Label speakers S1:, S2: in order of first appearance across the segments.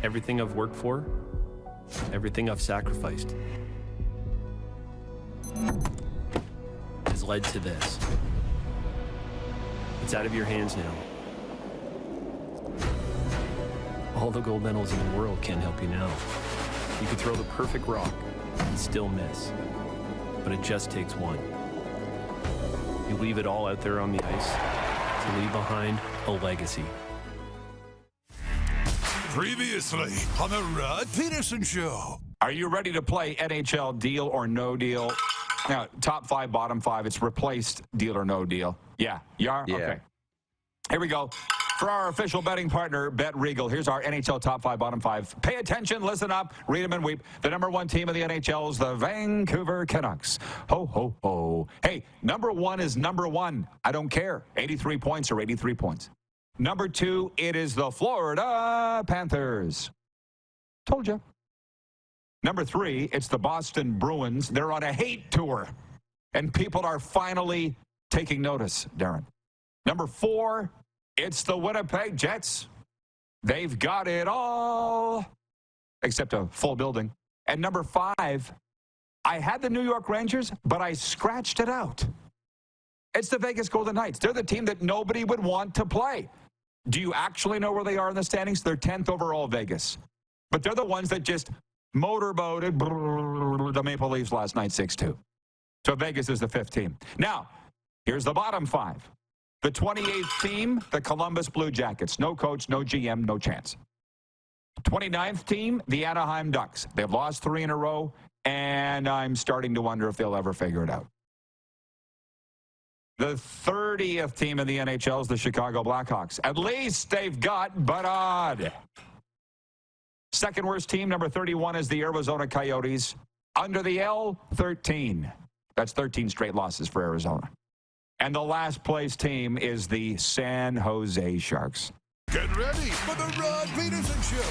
S1: Everything I've worked for, everything I've sacrificed, has led to this. It's out of your hands now. All the gold medals in the world can't help you now. You could throw the perfect rock and still miss, but it just takes one. You leave it all out there on the ice to leave behind a legacy.
S2: Previously on the Rod Pedersen Show.
S3: Are you ready to play NHL Deal or No Deal? Now, top five, bottom five, it's replaced Deal or No Deal. Yeah, you are?
S4: Yeah.
S3: Okay. Here we go. For our official betting partner, Bet Regal, here's our NHL top five, bottom five. Pay attention, listen up, read them and weep. The number one team of the NHL is the Vancouver Canucks. Ho, ho, ho. Hey, number one is number one. I don't care. 83 points or 83 points. Number two, it is the Florida Panthers. Told you. Number three, it's the Boston Bruins. They're on a hate tour, and people are finally taking notice, Darren. Number four, it's the Winnipeg Jets. They've got it all, except a full building. And number five, I had the New York Rangers, but I scratched it out. It's the Vegas Golden Knights. They're the team that nobody would want to play. Do you actually know where they are in the standings? They're 10th overall, Vegas. But they're the ones that just motorboated the Maple Leafs last night 6-2. So Vegas is the fifth team. Now, here's the bottom five. The 28th team, the Columbus Blue Jackets. No coach, no GM, no chance. 29th team, the Anaheim Ducks. They've lost 3 in a row, and I'm starting to wonder if they'll ever figure it out. The 30th team in the NHL is the Chicago Blackhawks. At least they've got Bedard. Second worst team, number 31, is the Arizona Coyotes. Under the L, 13. That's 13 straight losses for Arizona. And the last place team is the San Jose Sharks.
S2: Get ready for the Rod Pedersen Show.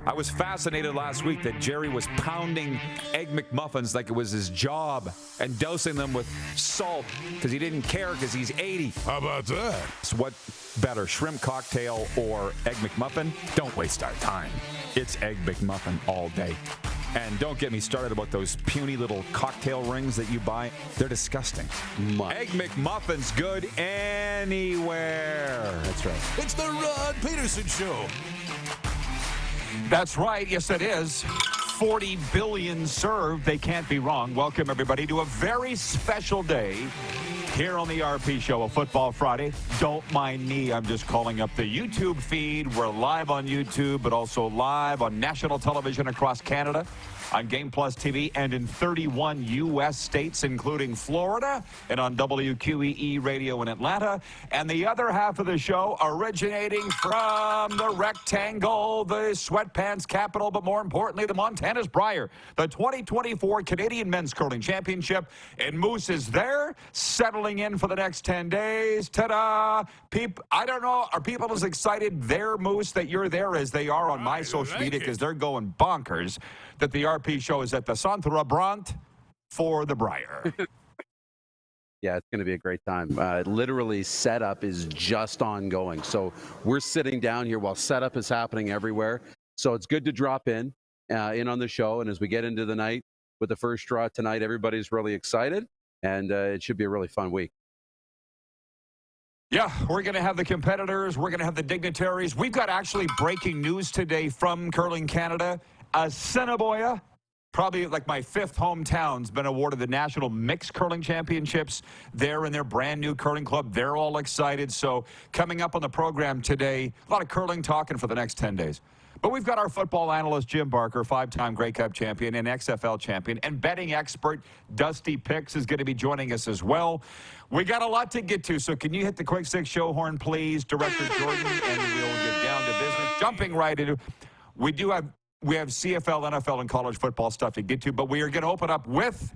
S3: I was fascinated last week that Jerry was pounding Egg McMuffins like it was his job and dosing them with salt because he didn't care because he's 80.
S2: How about that?
S3: So what better, shrimp cocktail or Egg McMuffin? Don't waste our time. It's Egg McMuffin all day. And don't get me started about those puny little cocktail rings that you buy. They're disgusting. Egg McMuffin's good anywhere. That's right.
S2: It's the Rod Pedersen Show.
S3: That's right. Yes, it is. 40 billion served. They can't be wrong. Welcome, everybody, to a very special day here on the RP Show, a Football Friday. Don't mind me. I'm just calling up the YouTube feed. We're live on YouTube, but also live on national television across Canada, on Game Plus TV, and in 31 U.S. states, including Florida, and on WQEE Radio in Atlanta. And the other half of the show originating from the Rectangle, the Sweatpants capital, but more importantly, the Montana's Briar, the 2024 Canadian Men's Curling Championship. And Moose is there, settling in for the next 10 days. Ta-da! I don't know, are people as excited there, Moose, that you're there as they are on my social media, because they're going bonkers that the RP Show is at the Centre Brant for the Briar.
S4: Yeah, it's going to be a great time. Literally, setup is just ongoing. So we're sitting down here while setup is happening everywhere. So it's good to drop in on the show. And as we get into the night with the first draw tonight, everybody's really excited. And it should be a really fun week.
S3: Yeah, we're going to have the competitors. We're going to have the dignitaries. We've got actually breaking news today from Curling Canada. Assiniboia, probably like my fifth hometown, has been awarded the National Mixed Curling Championships. They're in their brand new curling club. They're all excited. So coming up on the program today, a lot of curling talking for the next 10 days. But we've got our football analyst, Jim Barker, 5-time Grey Cup champion and XFL champion, and betting expert Dusty Picks is going to be joining us as well. We got a lot to get to, so can you hit the Quick Six show horn, please, Director Jordan, and we'll get down to business. Jumping right into, we have CFL, NFL, and college football stuff to get to, but we are going to open up with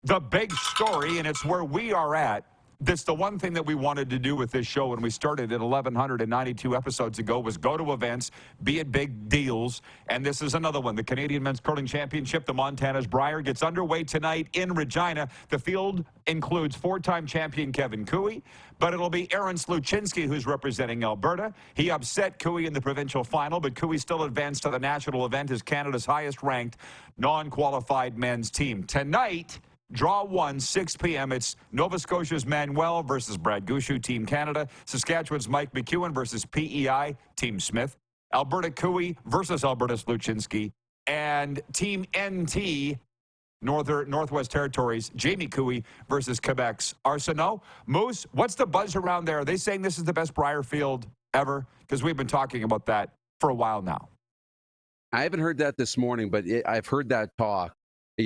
S3: the big story, and it's where we are at That's the one thing that we wanted to do with this show when we started at 1,192 episodes ago was go to events, be at big deals, and this is another one. The Canadian Men's Curling Championship, the Montana's Brier, gets underway tonight in Regina. The field includes four-time champion Kevin Cooey, but it'll be Aaron Sluchinski who's representing Alberta. He upset Cooey in the provincial final, but Cooey still advanced to the national event as Canada's highest-ranked non-qualified men's team. Tonight, Draw 1, 6 p.m. It's Nova Scotia's Manuel versus Brad Gushu, Team Canada. Saskatchewan's Mike McEwen versus PEI, Team Smith. Alberta Cooey versus Alberta Sluchinski. And Team NT, Northwest Territories, Jamie Cooey versus Quebec's Arsenault. Moose, what's the buzz around there? Are they saying this is the best Brier field ever? Because we've been talking about that for a while now.
S4: I haven't heard that this morning, but I've heard that talk,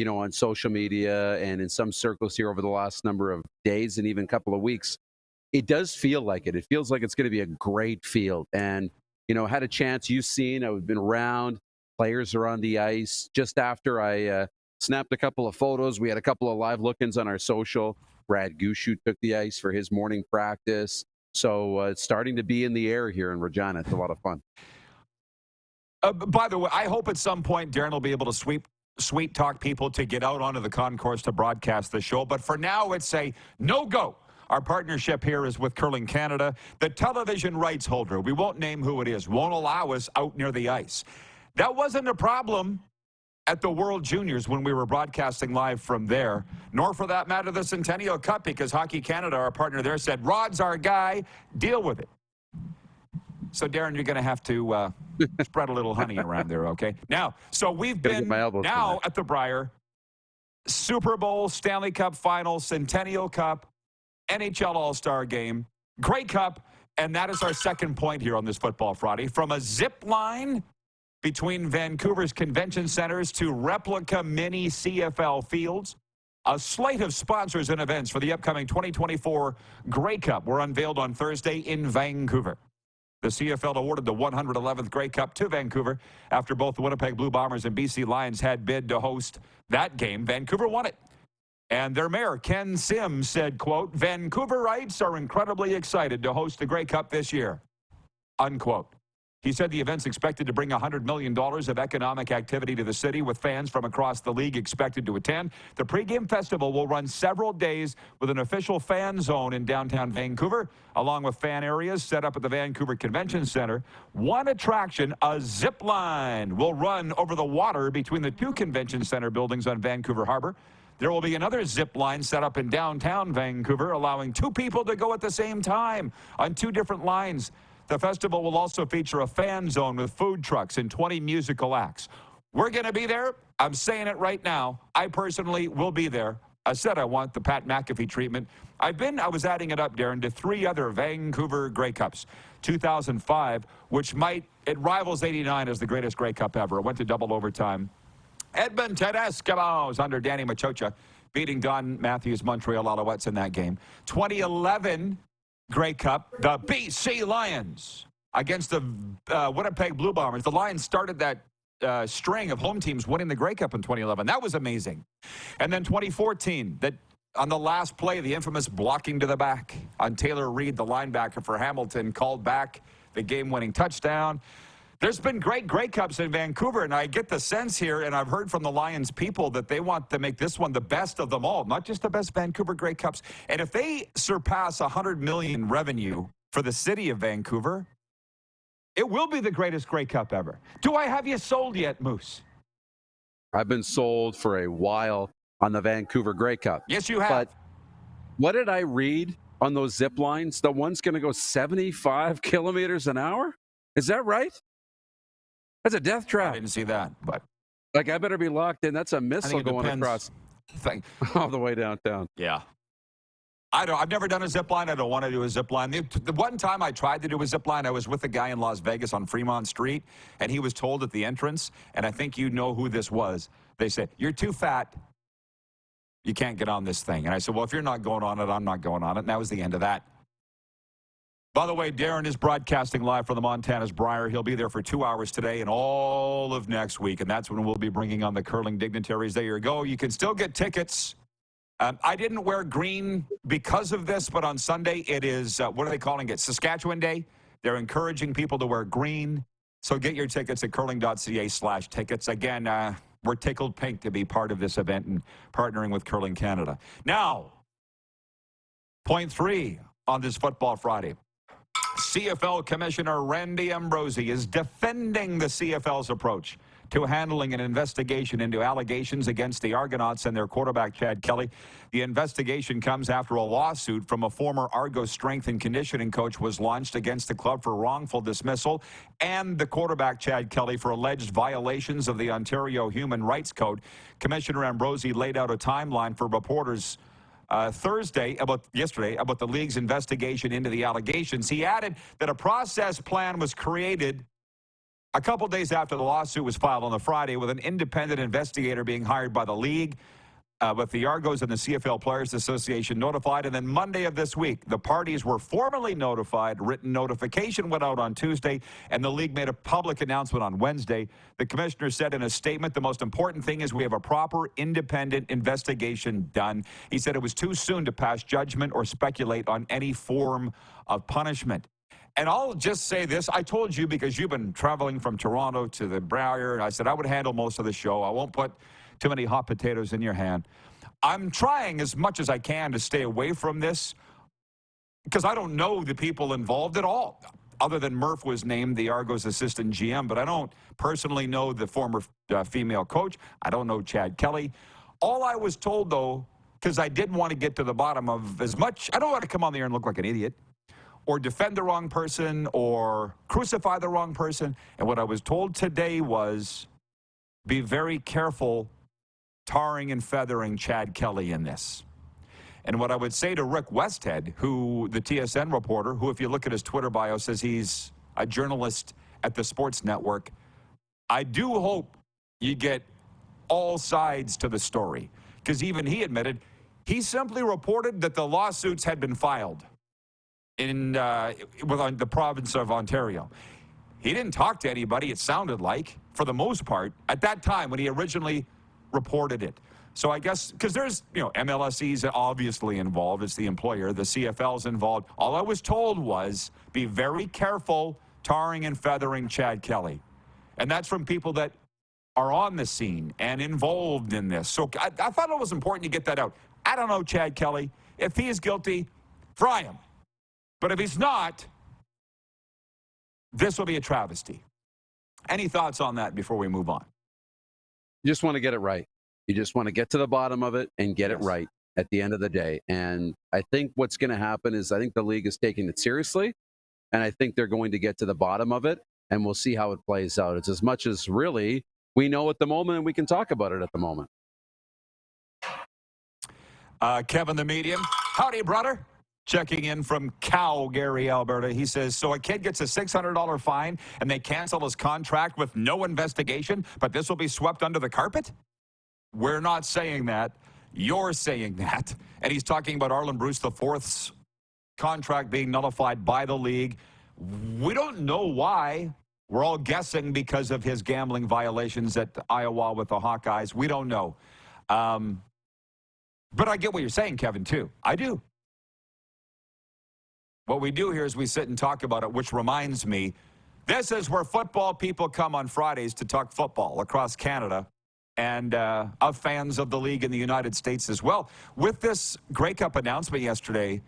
S4: on social media and in some circles here over the last number of days and even couple of weeks. It does feel like it. It feels like it's going to be a great field. And, had a chance, you've seen, I've been around, players are on the ice. Just after I snapped a couple of photos, we had a couple of live look-ins on our social. Brad Gushu took the ice for his morning practice. So it's starting to be in the air here in Regina. It's a lot of fun.
S3: By the way, I hope at some point Darren will be able to sweet talk people to get out onto the concourse to broadcast the show. But for now, it's a no-go. Our partnership here is with Curling Canada, the television rights holder. We won't name who it is, won't allow us out near the ice. That wasn't a problem at the World Juniors when we were broadcasting live from there, nor for that matter the Centennial Cup, because Hockey Canada, our partner there, said, Rod's our guy, deal with it. So, Darren, you're going to have to spread a little honey around there, okay? Now, so we've been now at the Brier, Super Bowl, Stanley Cup Final, Centennial Cup, NHL All-Star Game, Grey Cup, and that is our second point here on this Football Friday. From a zip line between Vancouver's convention centers to replica mini CFL fields, a slate of sponsors and events for the upcoming 2024 Grey Cup were unveiled on Thursday in Vancouver. The CFL awarded the 111th Grey Cup to Vancouver after both the Winnipeg Blue Bombers and BC Lions had bid to host that game. Vancouver won it. And their mayor, Ken Sims, said, quote, Vancouverites are incredibly excited to host the Grey Cup this year, unquote. He said the event's expected to bring $100 million of economic activity to the city, with fans from across the league expected to attend. The pregame festival will run several days with an official fan zone in downtown Vancouver, along with fan areas set up at the Vancouver Convention Center. One attraction, a zip line, will run over the water between the two convention center buildings on Vancouver Harbor. There will be another zip line set up in downtown Vancouver, allowing two people to go at the same time on two different lines. The festival will also feature a fan zone with food trucks and 20 musical acts. We're going to be there. I'm saying it right now. I personally will be there. I said I want the Pat McAfee treatment. I was adding it up, Darren, to 3 other Vancouver Grey Cups. 2005, it rivals 89 as the greatest Grey Cup ever. It went to double overtime. Edmonton Eskimos under Danny Machocha beating Don Matthews' Montreal Alouettes in that game. 2011 Grey Cup, the BC Lions against the Winnipeg Blue Bombers. The Lions started that string of home teams winning the Grey Cup in 2011. That was amazing. And then 2014, that on the last play, the infamous blocking to the back on Taylor Reed, the linebacker for Hamilton, called back the game-winning touchdown. There's been great Grey Cups in Vancouver, and I get the sense here, and I've heard from the Lions people that they want to make this one the best of them all, not just the best Vancouver Grey Cups. And if they surpass $100 million revenue for the city of Vancouver, it will be the greatest Grey Cup ever. Do I have you sold yet, Moose?
S4: I've been sold for a while on the Vancouver Grey Cup.
S3: Yes, you have.
S4: But what did I read on those zip lines? The one's going to go 75 kilometers an hour? Is that right? That's a death trap.
S3: I didn't see that, but
S4: I better be locked in. That's a missile going across all the way downtown.
S3: Yeah. I've never done a zip line. I don't want to do a zip line. The one time I tried to do a zip line, I was with a guy in Las Vegas on Fremont Street, and he was told at the entrance, and I think you know who this was. They said, "You're too fat. You can't get on this thing." And I said, "Well, if you're not going on it, I'm not going on it." And that was the end of that. By the way, Darren is broadcasting live from the Montana's Brier. He'll be there for 2 hours today and all of next week, and that's when we'll be bringing on the curling dignitaries. There you go. You can still get tickets I didn't wear green because of this, but on Sunday it is, what are they calling it? Saskatchewan Day. They're encouraging people to wear green. So get your tickets at curling.ca/tickets. Again, we're tickled pink to be part of this event and partnering with Curling Canada. Now, point 3 on this Football Friday. CFL Commissioner Randy Ambrosie is defending the CFL's approach to handling an investigation into allegations against the Argonauts and their quarterback, Chad Kelly. The investigation comes after a lawsuit from a former Argos strength and conditioning coach was launched against the club for wrongful dismissal and the quarterback, Chad Kelly, for alleged violations of the Ontario Human Rights Code. Commissioner Ambrosie laid out a timeline for reporters yesterday about the league's investigation into the allegations. He added that a process plan was created a couple days after the lawsuit was filed on the Friday, with an independent investigator being hired by the league, with the Argos and the CFL Players Association notified. And then Monday of this week, the parties were formally notified. Written notification went out on Tuesday, and the league made a public announcement on Wednesday. The commissioner said in a statement, the most important thing is we have a proper independent investigation done. He said it was too soon to pass judgment or speculate on any form of punishment. And I'll just say this. I told you, because you've been traveling from Toronto to the Brier, and I said I would handle most of the show. I won't put too many hot potatoes in your hand. I'm trying as much as I can to stay away from this because I don't know the people involved at all, other than Murph was named the Argos assistant GM, but I don't personally know the former female coach. I don't know Chad Kelly. All I was told, though, because I didn't want to get to the bottom of as much, I don't want to come on the air and look like an idiot, or defend the wrong person, or crucify the wrong person. And what I was told today was, be very careful tarring and feathering Chad Kelly in this. And what I would say to Rick Westhead, who, the TSN reporter, who, if you look at his Twitter bio, says he's a journalist at the Sports Network, I do hope you get all sides to the story. Because even he admitted, he simply reported that the lawsuits had been filed in the province of Ontario. He didn't talk to anybody, it sounded like, for the most part, at that time when he originally reported it. So I guess, because there's, MLSE's obviously involved, it's the employer, the CFL's involved. All I was told was, be very careful tarring and feathering Chad Kelly. And that's from people that are on the scene and involved in this. So I thought it was important to get that out. I don't know Chad Kelly. If he is guilty, fry him. But if he's not, this will be a travesty. Any thoughts on that before we move on?
S4: You just want to get it right. You just want to get to the bottom of it and get it right at the end of the day. And I think what's going to happen is I think the league is taking it seriously, and I think they're going to get to the bottom of it, and we'll see how it plays out. It's as much as really we know at the moment, and we can talk about it at the moment.
S3: Kevin the Medium. Howdy, brother. Checking in from Calgary, Alberta. He says, so a kid gets a $600 fine and they cancel his contract with no investigation, but this will be swept under the carpet? We're not saying that. You're saying that. And he's talking about Arlen Bruce IV's contract being nullified by the league. We don't know why. We're all guessing because of his gambling violations at Iowa with the Hawkeyes. We don't know. But I get what you're saying, Kevin, too. I do. What we do here is we sit and talk about it, which reminds me, this is where football people come on Fridays to talk football across Canada and of fans of the league in the United States as well. With this Grey Cup announcement yesterday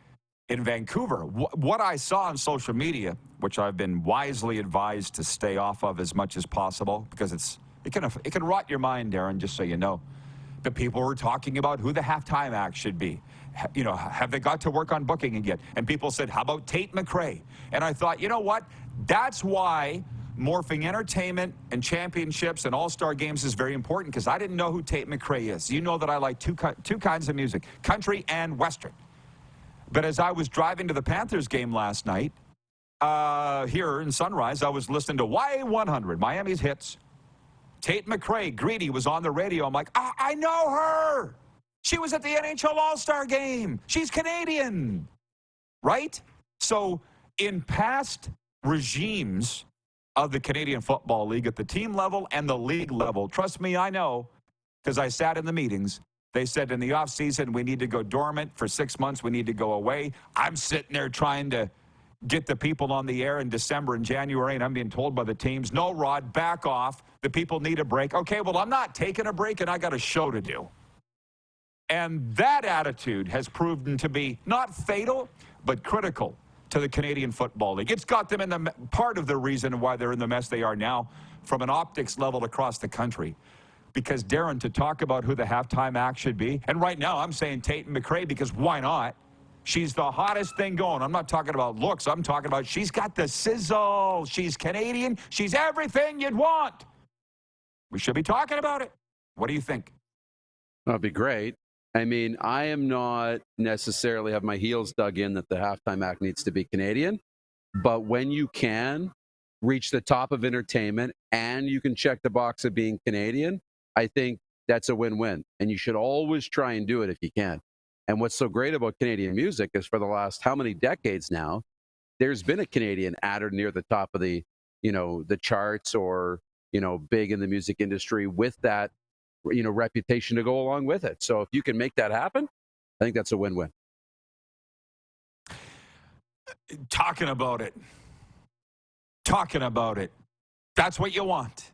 S3: in Vancouver, what I saw on social media, which I've been wisely advised to stay off of as much as possible, because it can rot your mind, Darren, just so you know. The people were talking about who the halftime act should be. Have they got to work on booking it yet? And people said, how about Tate McRae? And I thought, you know what? That's why morphing entertainment and championships and all-star games is very important, because I didn't know who Tate McRae is. You know that I like two kinds of music, country and Western. But as I was driving to the Panthers game last night, here in Sunrise, I was listening to Y100, Miami's hits. Tate McRae, Greedy, was on the radio. I'm like, I know her. She was at the NHL All-Star game. She's Canadian, right? So in past regimes of the Canadian Football League at the team level and the league level, trust me, I know, because I sat in the meetings, They said in the offseason, we need to go dormant for 6 months. We need to go away. I'm sitting there trying to get the people on the air in December and January, and I'm being told by the teams, no, Rod, back off. The people need a break. Okay, well, I'm not taking a break, and I got a show to do. And that attitude has proven to be not fatal, but critical to the Canadian Football League. It's got them in the part of the reason why they're in the mess they are now from an optics level across the country. Because, Darren, to talk about who the halftime act should be, and right now I'm saying Tate McRae because why not? She's the hottest thing going. I'm not talking about looks. I'm talking about she's got the sizzle. She's Canadian. She's everything you'd want. We should be talking about it. What do you think?
S4: That'd be great. I mean, I am not necessarily have my heels dug in that the halftime act needs to be Canadian, but when you can reach the top of entertainment and you can check the box of being Canadian, I think that's a win-win. And you should always try and do it if you can. And what's so great about Canadian music is for the last how many decades now, there's been a Canadian at or near the top of the, the charts or, big in the music industry with that, reputation to go along with it. So if you can make that happen, I think that's a win-win.
S3: Talking about it. That's what you want.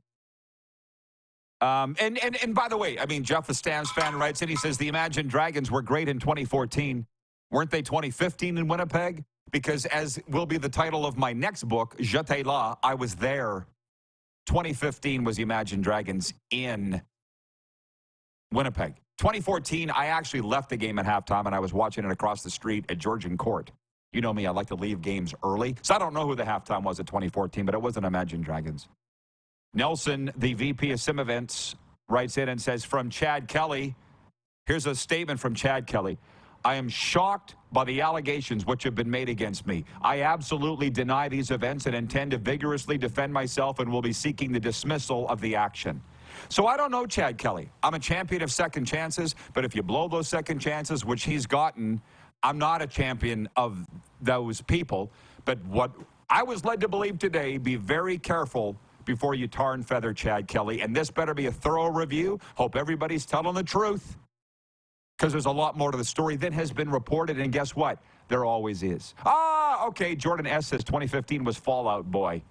S3: And by the way, I mean, Jeff, the Stamps fan, writes in, he says, the Imagine Dragons were great in 2014. Weren't they 2015 in Winnipeg? Because as will be the title of my next book, J'étais là, I was there. 2015 was the Imagine Dragons in Winnipeg. 2014, I actually left the game at halftime, and I was watching it across the street at Georgian Court. You know me, I like to leave games early. So I don't know who the halftime was at 2014, but it wasn't Imagine Dragons. Nelson, the VP of Sim Events, writes in and says, from Chad Kelly, here's a statement from Chad Kelly. I am shocked by the allegations which have been made against me. I absolutely deny these events and intend to vigorously defend myself and will be seeking the dismissal of the action. So I don't know, Chad Kelly. I'm a champion of second chances, but if you blow those second chances, which he's gotten, I'm not a champion of those people. But what I was led to believe today, be very careful before you tar and feather Chad Kelly. And this better be a thorough review. Hope everybody's telling the truth. Because there's a lot more to the story than has been reported. And guess what? There always is. Okay, Jordan S. says 2015 was Fallout Boy.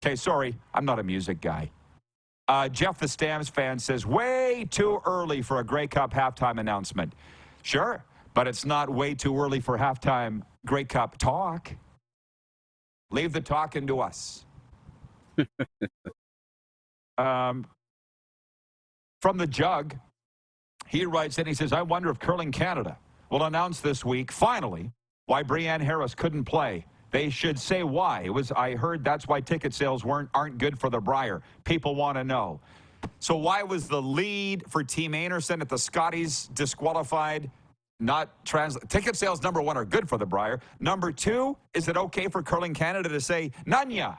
S3: Okay, sorry, I'm not a music guy. Jeff the Stamps fan says, way too early for a Grey Cup halftime announcement. Sure, but it's not way too early for halftime Grey Cup talk. Leave the talking to us. From the Jug, he writes in, he says, I wonder if Curling Canada will announce this week, finally, why Brianne Harris couldn't play. They should say why. I heard that's why ticket sales aren't good for the Brier. People want to know. So why was the lead for Team Anderson at the Scotties disqualified? Ticket sales, number one, are good for the Brier. Number two, is it okay for Curling Canada to say, Nanya?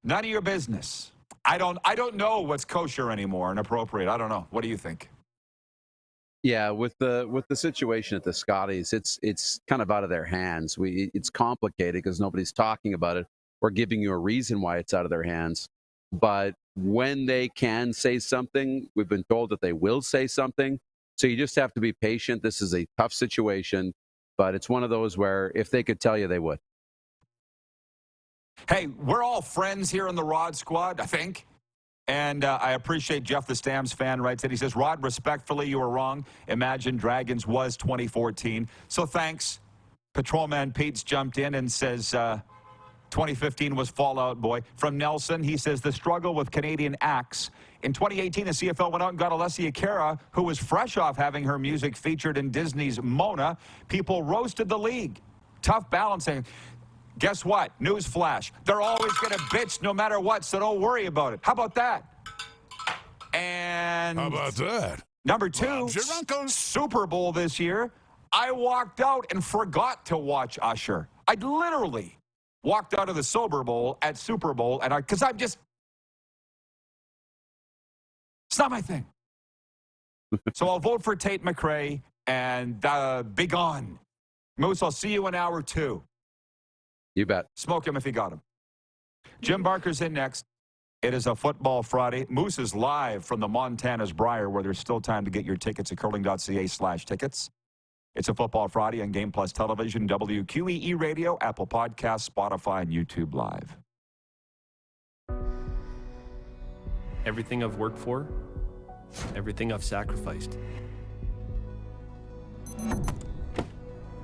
S3: None of your business. I don't know what's kosher anymore and appropriate. I don't know. What do you think?
S4: Yeah, with the situation at the Scotties, it's kind of out of their hands. It's complicated because nobody's talking about it or giving you a reason why it's out of their hands. But when they can say something, we've been told that they will say something. So you just have to be patient. This is a tough situation, but it's one of those where if they could tell you, they would.
S3: Hey, we're all friends here in the Rod Squad, I think. And I appreciate Jeff the Stamps fan writes in. He says, Rod, respectfully, you were wrong. Imagine Dragons was 2014. So thanks. Patrolman Pete's jumped in and says 2015 was Fallout Boy. From Nelson, he says, the struggle with Canadian acts. In 2018, the CFL went out and got Alessia Cara, who was fresh off having her music featured in Disney's Mona. People roasted the league. Tough balancing. Guess what? Newsflash. They're always going to bitch no matter what, so don't worry about it. How about that? And
S2: How about that?
S3: Number two,
S2: Bob's your uncle.
S3: Super Bowl this year. I walked out and forgot to watch Usher. I literally walked out of the Sober Bowl at Super Bowl, and because I'm just, it's not my thing. So I'll vote for Tate McRae and be gone. Moose, I'll see you in hour 2.
S4: You bet.
S3: Smoke him if you got him. Jim Barker's in next. It is a Football Friday. Moose is live from the Montana's Briar, where there's still time to get your tickets at curling.ca/tickets. It's a Football Friday on Game Plus Television, WQEE Radio, Apple Podcasts, Spotify, and YouTube Live.
S1: Everything I've worked for, everything I've sacrificed,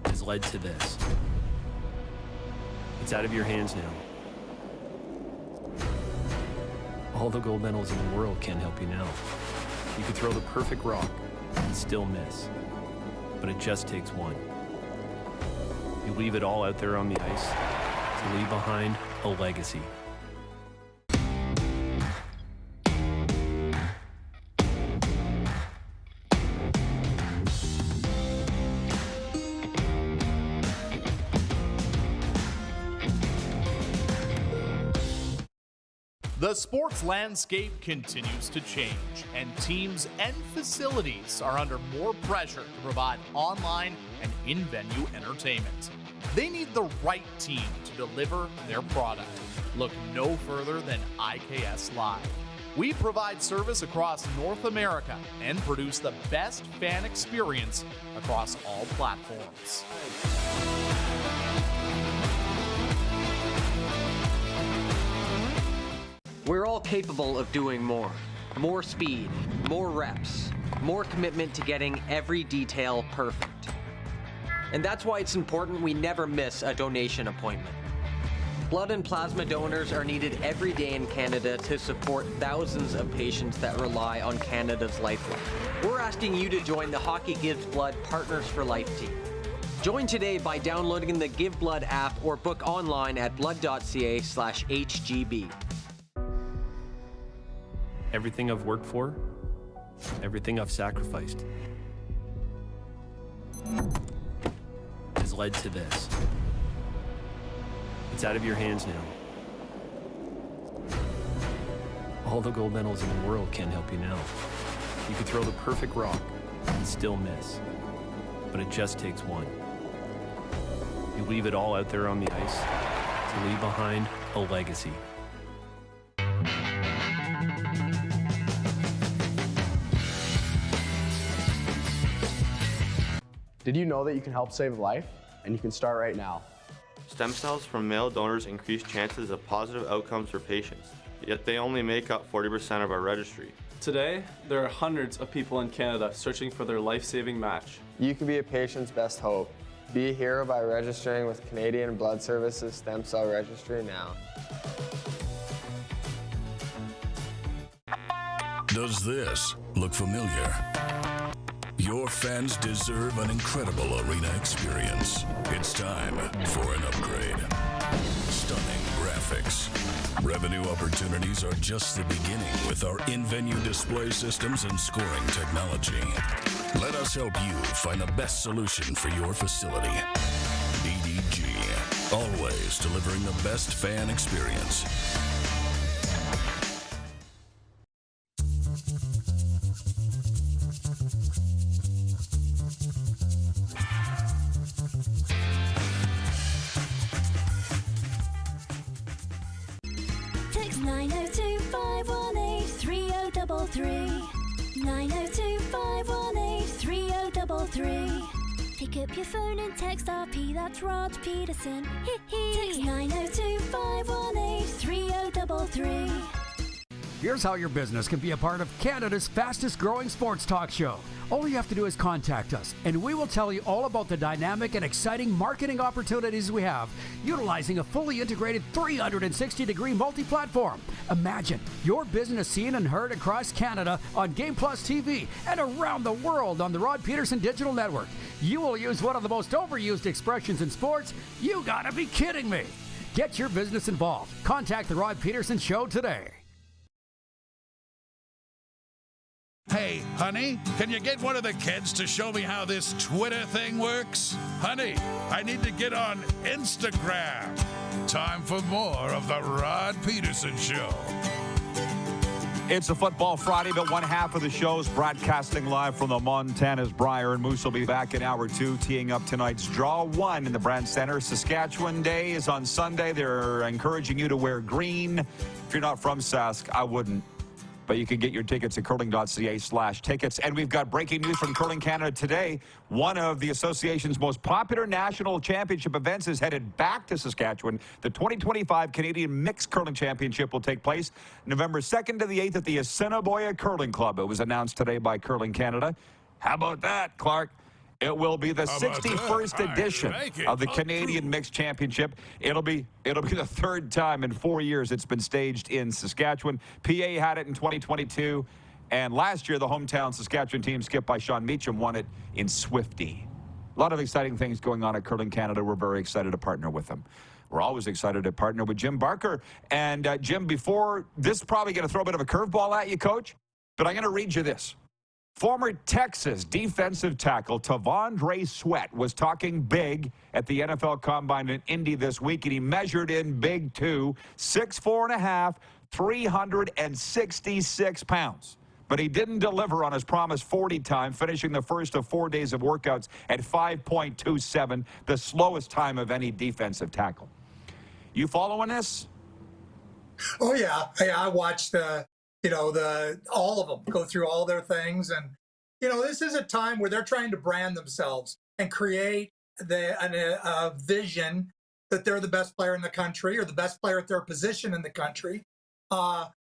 S1: has led to this. It's out of your hands now. All the gold medals in the world can't help you now. You could throw the perfect rock and still miss, but it just takes one. You leave it all out there on the ice to leave behind a legacy.
S5: The sports landscape continues to change, and teams and facilities are under more pressure to provide online and in-venue entertainment. They need the right team to deliver their product. Look no further than IKS Live. We provide service across North America and produce the best fan experience across all platforms.
S6: We're all capable of doing more. More speed, more reps, more commitment to getting every detail perfect. And that's why it's important we never miss a donation appointment. Blood and plasma donors are needed every day in Canada to support thousands of patients that rely on Canada's lifeline. We're asking you to join the Hockey Gives Blood Partners for Life team. Join today by downloading the Give Blood app or book online at blood.ca/HGB.
S1: Everything I've worked for, everything I've sacrificed, has led to this. It's out of your hands now. All the gold medals in the world can't help you now. You could throw the perfect rock and still miss, but it just takes one. You leave it all out there on the ice to leave behind a legacy.
S7: Did you know that you can help save a life? And you can start right now.
S8: Stem cells from male donors increase chances of positive outcomes for patients, yet they only make up 40% of our registry.
S9: Today, there are hundreds of people in Canada searching for their life-saving match.
S10: You can be a patient's best hope. Be a hero by registering with Canadian Blood Services Stem Cell Registry now.
S2: Does this look familiar? Your fans deserve an incredible arena experience. It's time for an upgrade. Stunning graphics. Revenue opportunities are just the beginning with our in-venue display systems and scoring technology. Let us help you find the best solution for your facility. DDG, always delivering the best fan experience.
S11: Text 902-518-3033. 902-518-3033. Pick up your phone and text RP, that's Rod Pedersen. Text 902-518-3033.
S12: Here's how your business can be a part of Canada's fastest growing sports talk show. All you have to do is contact us, and we will tell you all about the dynamic and exciting marketing opportunities we have, utilizing a fully integrated 360-degree multi-platform. Imagine your business seen and heard across Canada on Game Plus TV and around the world on the Rod Pedersen Digital Network. You will use one of the most overused expressions in sports. You gotta be kidding me. Get your business involved. Contact the Rod Pedersen Show today.
S2: Hey, honey, can you get one of the kids to show me how this Twitter thing works? Honey, I need to get on Instagram. Time for more of the Rod Pedersen Show.
S3: It's a Football Friday, but one half of the show's broadcasting live from the Montana's Briar, and Moose will be back in hour 2, teeing up tonight's Draw 1 in the Brand Center. Saskatchewan Day is on Sunday. They're encouraging you to wear green. If you're not from Sask, I wouldn't. But you can get your tickets at curling.ca/tickets. And we've got breaking news from Curling Canada today. One of the association's most popular national championship events is headed back to Saskatchewan. The 2025 Canadian Mixed Curling Championship will take place November 2nd to the 8th at the Assiniboia Curling Club. It was announced today by Curling Canada. How about that, Clark? It will be the 61st edition of the Canadian Mixed Championship. It'll be the third time in 4 years it's been staged in Saskatchewan. PA had it in 2022, and last year the hometown Saskatchewan team, skipped by Sean Meacham, won it in Swifty. A lot of exciting things going on at Curling Canada. We're very excited to partner with them. We're always excited to partner with Jim Barker. And Jim, before this, is probably going to throw a bit of a curveball at you, Coach, but I'm going to read you this. Former Texas defensive tackle Tavondre Sweat was talking big at the NFL Combine in Indy this week, and he measured in big too, 6'4.5", 366 pounds. But he didn't deliver on his promised 40 time, finishing the first of 4 days of workouts at 5.27, the slowest time of any defensive tackle. You following this?
S13: Oh, yeah. I watched all of them go through all their things. And, this is a time where they're trying to brand themselves and create a vision that they're the best player in the country or the best player at their position in the country.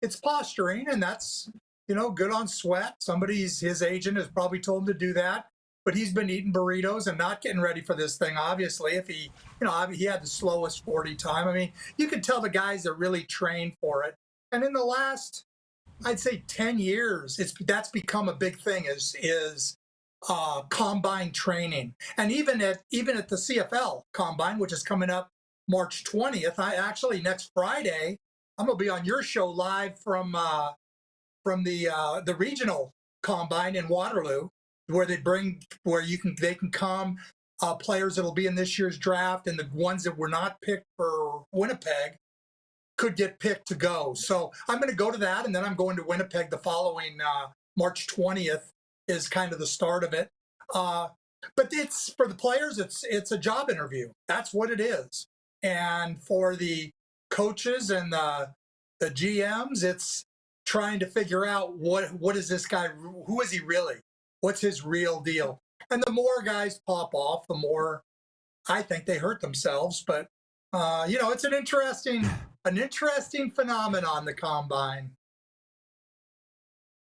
S13: It's posturing, and that's, good on Sweat. His agent has probably told him to do that, but he's been eating burritos and not getting ready for this thing, obviously. If he had the slowest 40 time. I mean, you can tell the guys are really trained for it. And in the last, I'd say 10 years, that's become a big thing is combine training. And even at the CFL Combine, which is coming up March 20th, next Friday, I'm going to be on your show live from the regional Combine in Waterloo, where they can come players that'll be in this year's draft, and the ones that were not picked for Winnipeg could get picked to go. So I'm going to go to that, and then I'm going to Winnipeg the following March 20th is kind of the start of it. But it's for the players, it's a job interview. That's what it is. And for the coaches and the GMs, it's trying to figure out what is this guy, who is he really? What's his real deal? And the more guys pop off, the more I think they hurt themselves. But it's an interesting phenomenon, the Combine.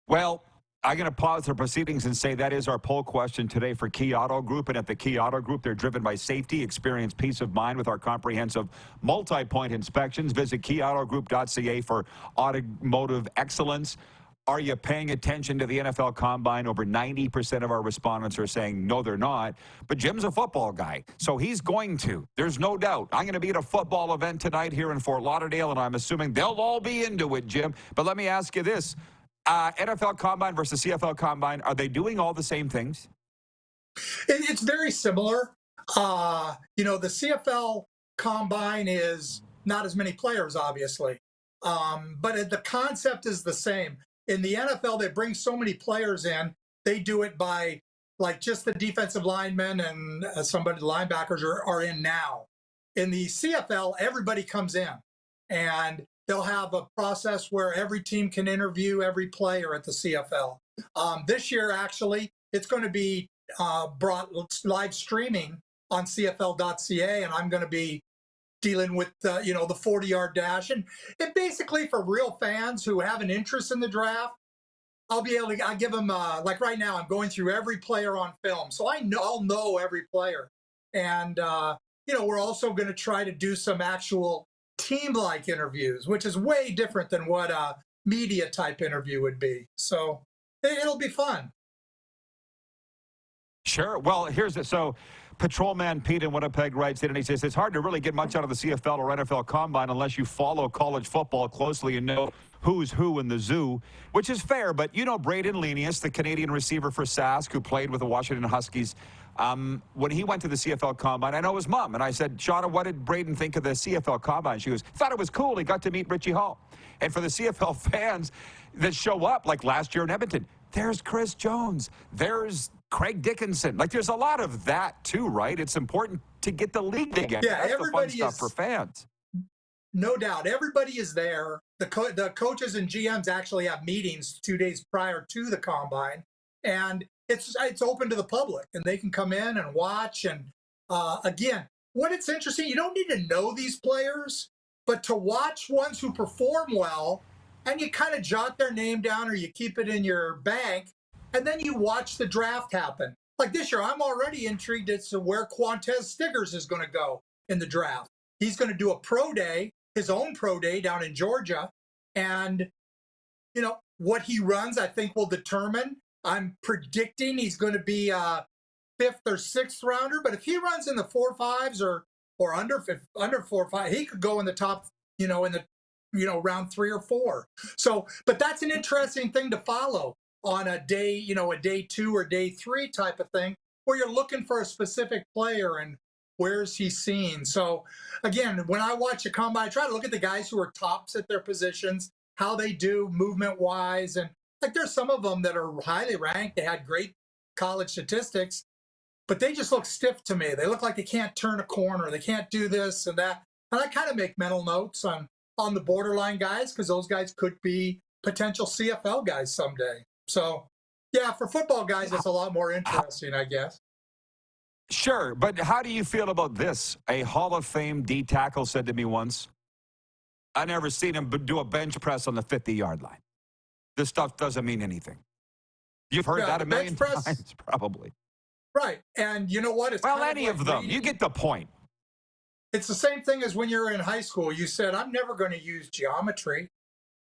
S3: Well, I'm going to pause the proceedings and say that is our poll question today for Key Auto Group. And at the Key Auto Group, they're driven by safety. Experience peace of mind with our comprehensive multi-point inspections. Visit keyautogroup.ca for automotive excellence. Are you paying attention to the NFL Combine? Over 90% of our respondents are saying no, they're not. But Jim's a football guy, so he's going to. There's no doubt. I'm going to be at a football event tonight here in Fort Lauderdale, and I'm assuming they'll all be into it, Jim. But let me ask you this. NFL Combine versus CFL Combine, are they doing all the same things?
S13: It's very similar. The CFL Combine is not as many players, obviously. But the concept is the same. In the NFL, they bring so many players in. They do it by just the defensive linemen and the linebackers are in now. In the CFL, everybody comes in, and they'll have a process where every team can interview every player at the CFL. This year, actually, it's going to be brought live streaming on CFL.ca, and I'm going to be dealing with the 40-yard dash, and basically for real fans who have an interest in the draft, I'll give them right now I'm going through every player on film, so I'll know every player, and we're also going to try to do some actual team-like interviews, which is way different than what a media type interview would be. So it'll be fun.
S3: Sure. Well, here's it. So Patrolman Pete in Winnipeg writes in, and he says, it's hard to really get much out of the CFL or NFL Combine unless you follow college football closely and know who's who in the zoo, which is fair. But Braden Lenius, the Canadian receiver for Sask, who played with the Washington Huskies When he went to the CFL Combine, I know his mom, and I said, Shauna, what did Braden think of the CFL Combine? She goes, thought it was cool. He got to meet Richie Hall. And for the CFL fans that show up, like last year in Edmonton, there's Chris Jones. There's Craig Dickinson. Like, there's a lot of that, too, right? It's important to get the league again.
S13: Yeah,
S3: that's the fun stuff for fans.
S13: No doubt. Everybody is there. The coaches and GMs actually have meetings 2 days prior to the Combine. And it's open to the public, and they can come in and watch. And again, when it's interesting, you don't need to know these players, but to watch ones who perform well, and you kind of jot their name down or you keep it in your bank, and then you watch the draft happen. Like this year, I'm already intrigued as to where Quantez Stiggers is going to go in the draft. He's going to do a pro day, his own pro day down in Georgia, and what he runs, I think, will determine. I'm predicting he's going to be a 5th or 6th rounder, but if he runs in the 4.5s or under 4.5, he could go in the top, in the round 3 or 4. So, but that's an interesting thing to follow on a day, a day 2 or day 3 type of thing, where you're looking for a specific player and where's he seen. So again, when I watch a combine, I try to look at the guys who are tops at their positions, how they do movement wise, and like there's some of them that are highly ranked. They had great college statistics, but they just look stiff to me. They look like they can't turn a corner. They can't do this and that. And I kind of make mental notes on the borderline guys, because those guys could be potential CFL guys someday. So yeah, for football guys, it's a lot more interesting, I guess.
S3: Sure, but how do you feel about this? A Hall of Fame D tackle said to me once, I never seen him do a bench press on the 50-yard line. This stuff doesn't mean anything. You've heard that a million times, probably.
S13: Right, and you know what? It's
S3: any of them. You get the point.
S13: It's the same thing as when you're in high school. You said, I'm never going to use geometry.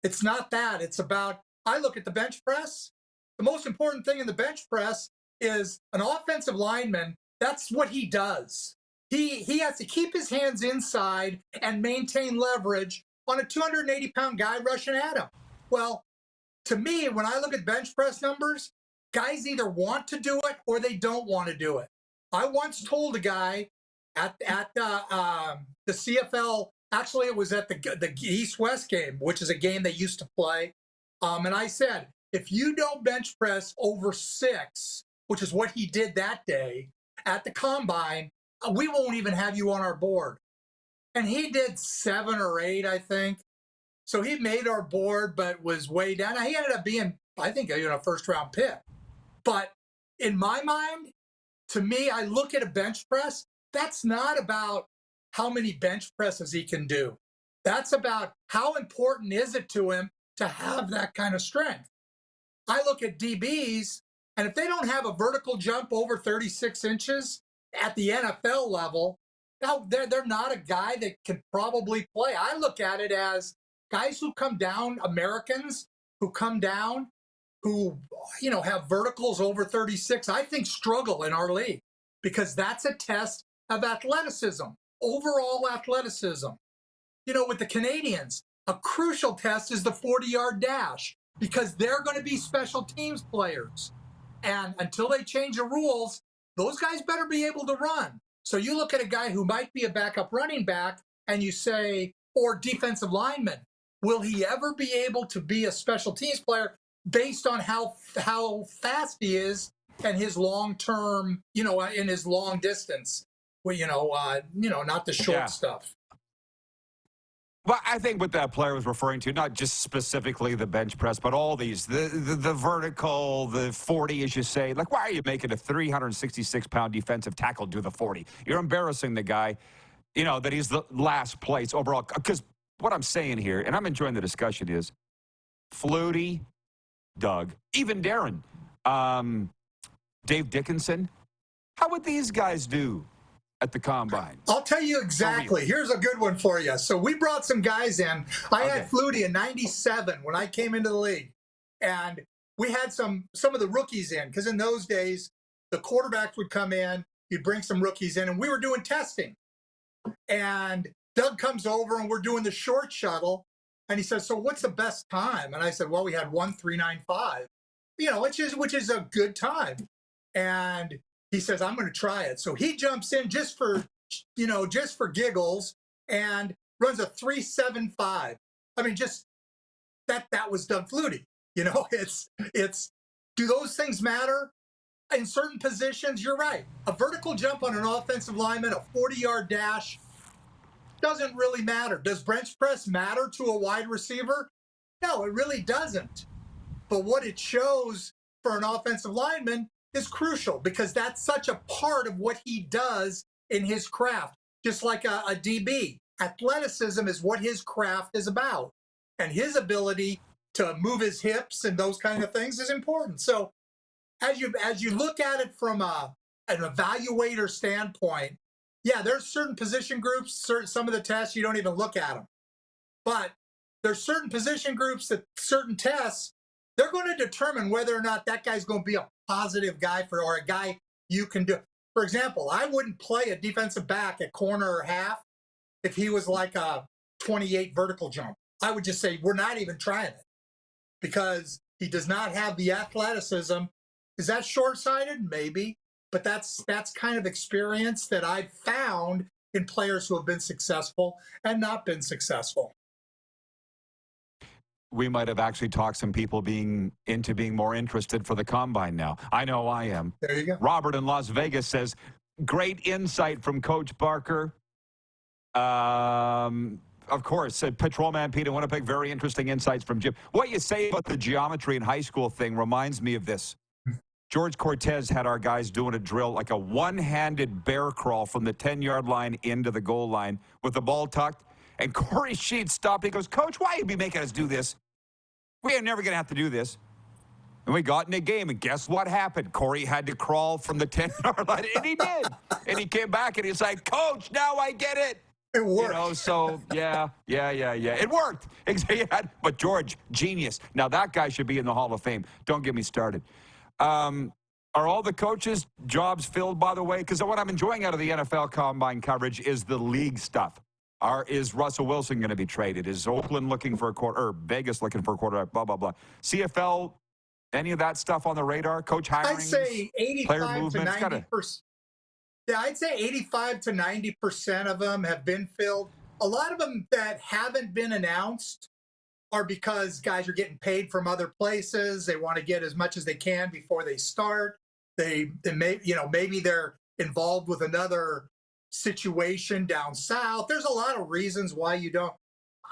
S13: It's not that. It's about, I look at the bench press. The most important thing in the bench press is an offensive lineman. That's what he does. He has to keep his hands inside and maintain leverage on a 280-pound guy rushing at him. Well, to me, when I look at bench press numbers, guys either want to do it or they don't want to do it. I once told a guy at the CFL, actually it was at the East-West game, which is a game they used to play. And I said, if you don't bench press over 6, which is what he did that day at the Combine, we won't even have you on our board. And he did 7 or 8, I think. So he made our board, but was way down. He ended up being, I think, a first-round pick. But in my mind, to me, I look at a bench press. That's not about how many bench presses he can do. That's about how important is it to him to have that kind of strength. I look at DBs, and if they don't have a vertical jump over 36 inches at the NFL level, now they're not a guy that can probably play. I look at it as guys who come down, Americans who come down, who, have verticals over 36, I think struggle in our league, because that's a test of athleticism, overall athleticism. With the Canadians, a crucial test is the 40-yard dash, because they're going to be special teams players. And until they change the rules, those guys better be able to run. So you look at a guy who might be a backup running back and you say, or defensive lineman, will he ever be able to be a special teams player based on how fast he is and his long-term, in his long distance, not the short stuff.
S3: Well, I think what that player was referring to, not just specifically the bench press, but all these, the vertical, the 40, as you say. Like, why are you making a 366-pound defensive tackle do the 40? You're embarrassing the guy, that he's the last place overall. Because what I'm saying here, and I'm enjoying the discussion, is Flutie, Doug, even Darren, Dave Dickinson, how would these guys do at the Combine?
S13: I'll tell you exactly. Here's a good one for you. So we brought some guys in. I had Flutie in 97 when I came into the league. And we had some of the rookies in, because in those days, the quarterbacks would come in, you'd bring some rookies in, and we were doing testing. And Doug comes over, and we're doing the short shuttle. And he says, so what's the best time? And I said, well, we had 1:395, which is a good time. And he says, I'm going to try it. So he jumps in just for giggles and runs a 3.75. I mean, just that was Doug Flutie. It's do those things matter? In certain positions, you're right. A vertical jump on an offensive lineman, a 40-yard dash, doesn't really matter. Does bench press matter to a wide receiver? No, it really doesn't. But what it shows for an offensive lineman is crucial because that's such a part of what he does in his craft. Just like a DB, athleticism is what his craft is about. And his ability to move his hips and those kind of things is important. So as you look at it from an evaluator standpoint, yeah, there's certain position groups, some of the tests, you don't even look at them. But there's certain position groups that certain tests, they're going to determine whether or not that guy's going to be a positive guy or a guy you can do. For example, I wouldn't play a defensive back at corner or half if he was like a 28 vertical jump. I would just say, we're not even trying it because he does not have the athleticism. Is that short-sighted? Maybe. But that's kind of experience that I've found in players who have been successful and not been successful.
S3: We might have actually talked some people being more interested for the combine now. I know I am.
S13: There you go.
S3: Robert in Las Vegas says, great insight from Coach Barker. Of course, Patrolman Pete in Winnipeg, very interesting insights from Jim. What you say about the geometry in high school thing reminds me of this. George Cortez had our guys doing a drill, like a one-handed bear crawl from the 10-yard line into the goal line with the ball tucked. And Corey Sheets stopped. He goes, Coach, why you be making us do this? We are never going to have to do this. And we got in a game, and guess what happened? Corey had to crawl from the 10-yard line, and he did. And he came back, and he's like, Coach, now I get it.
S13: It worked.
S3: So, yeah. It worked. But George, genius. Now, that guy should be in the Hall of Fame. Don't get me started. Are all the coaches' jobs filled, by the way? Because what I'm enjoying out of the NFL Combine coverage is the league stuff. Is Russell Wilson going to be traded? Is Oakland looking for a Vegas looking for a quarterback? Blah, blah, blah. CFL, any of that stuff on the radar? Coach hiring?
S13: I'd say 85 to 90%. Yeah, I'd say 85 to 90% of them have been filled. A lot of them that haven't been announced are because guys are getting paid from other places. They want to get as much as they can before they start. They may, maybe they're involved with another situation down south. There's a lot of reasons why you don't.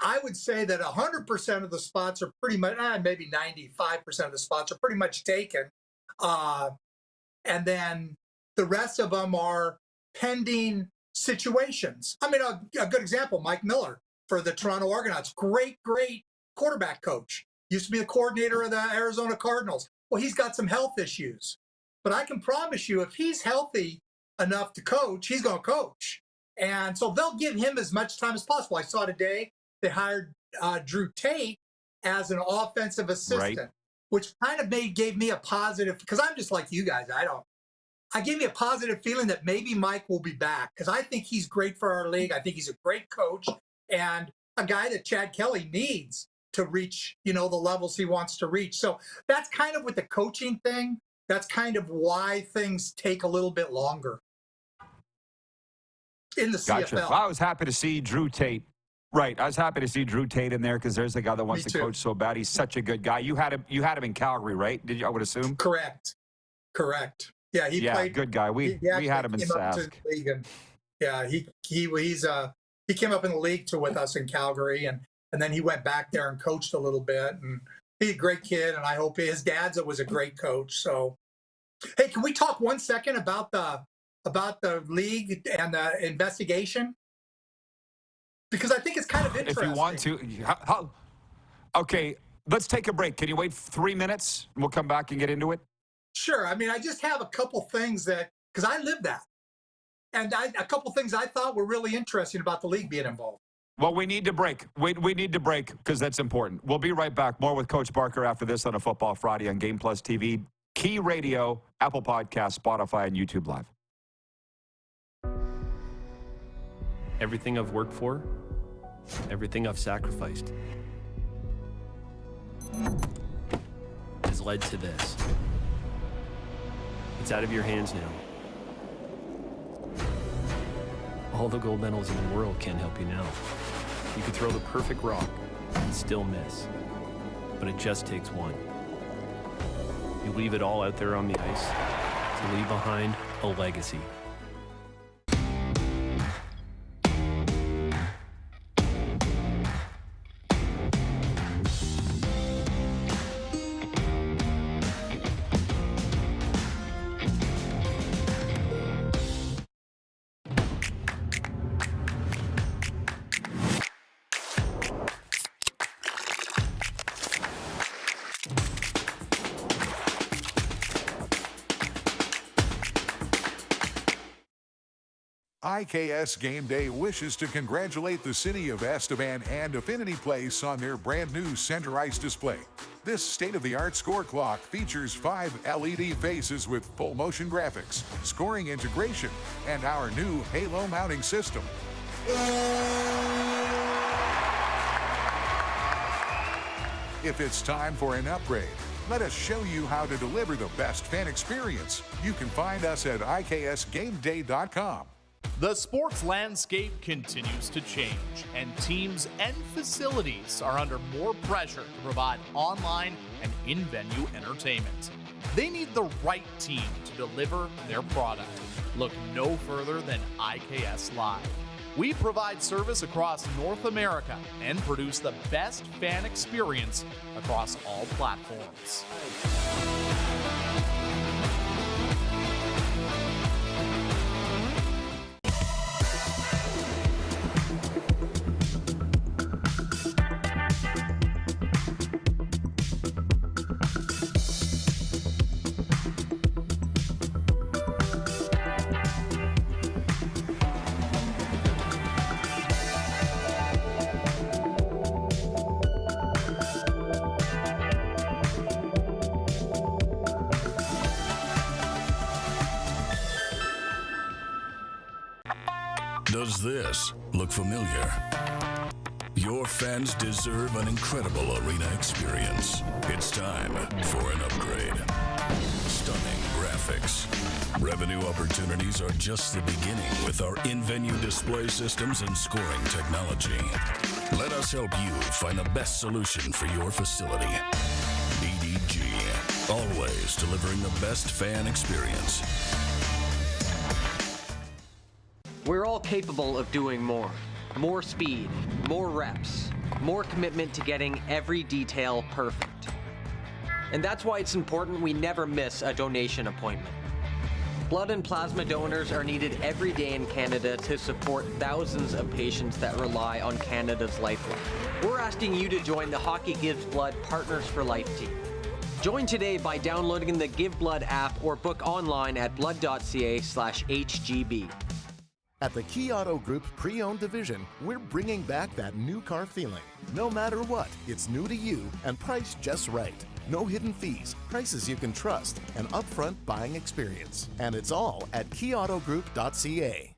S13: I would say that 100% of the spots are pretty much, maybe 95% of the spots are pretty much taken. And then the rest of them are pending situations. I mean, a good example, Mike Miller for the Toronto Argonauts. Great quarterback coach. Used to be the coordinator of the Arizona Cardinals. Well, he's got some health issues. But I can promise you, if he's healthy enough to coach, he's going to coach. And so they'll give him as much time as possible. I saw today they hired Drew Tate as an offensive assistant, which kind of gave me a positive, because I'm just like you guys. I gave me a positive feeling that maybe Mike will be back, because I think he's great for our league. I think he's a great coach and a guy that Chad Kelly needs to reach, the levels he wants to reach. So that's kind of with the coaching thing. That's kind of why things take a little bit longer in the
S3: Gotcha.
S13: CFL.
S3: Well, I was happy to see Drew Tate. Right. I was happy to see Drew Tate in there because there's the guy that wants to coach so bad. He's such a good guy. You had him in Calgary, right? Did you? I would assume.
S13: Correct. Yeah, he played.
S3: Good guy. We had him in Sask.
S13: Yeah, he came up in the league with us in Calgary, and then he went back there and coached a little bit. And he's a great kid, and I hope his dad's was a great coach. So, hey, can we talk 1 second about the league and the investigation? Because I think it's kind of interesting.
S3: If you want to. Okay, let's take a break. Can you wait 3 minutes? We'll come back and get into it.
S13: Sure. I mean, I just have a couple things because I lived that. And a couple things I thought were really interesting about the league being involved.
S3: Well, we need to break. We need to break because that's important. We'll be right back. More with Coach Barker after this on a Football Friday on Game Plus TV, Key Radio, Apple Podcasts, Spotify, and YouTube Live.
S1: Everything I've worked for, everything I've sacrificed has led to this. It's out of your hands now. All the gold medals in the world can't help you now. You could throw the perfect rock and still miss. But it just takes one. You leave it all out there on the ice to leave behind a legacy.
S14: IKS Game Day wishes to congratulate the city of Esteban and Affinity Place on their brand new center ice display. This state-of-the-art score clock features 5 LED faces with full motion graphics, scoring integration, and our new Halo mounting system. If it's time for an upgrade, let us show you how to deliver the best fan experience. You can find us at IKSGameDay.com.
S5: The sports landscape continues to change, and teams and facilities are under more pressure to provide online and in-venue entertainment. They need the right team to deliver their product. Look no further than IKS Live. We provide service across North America and produce the best fan experience across all platforms.
S2: Does this look familiar? Your fans deserve an incredible arena experience. It's time for an upgrade. Stunning graphics. Revenue opportunities are just the beginning with our in-venue display systems and scoring technology. Let us help you find the best solution for your facility. BDG, always delivering the best fan experience.
S6: We're all capable of doing more. More speed, more reps, more commitment to getting every detail perfect. And that's why it's important we never miss a donation appointment. Blood and plasma donors are needed every day in Canada to support thousands of patients that rely on Canada's lifeline. We're asking you to join the Hockey Gives Blood Partners for Life team. Join today by downloading the Give Blood app or book online at blood.ca/HGB.
S15: At the Key Auto Group Pre-Owned Division, we're bringing back that new car feeling. No matter what, it's new to you and priced just right. No hidden fees, prices you can trust, an upfront buying experience. And it's all at keyautogroup.ca.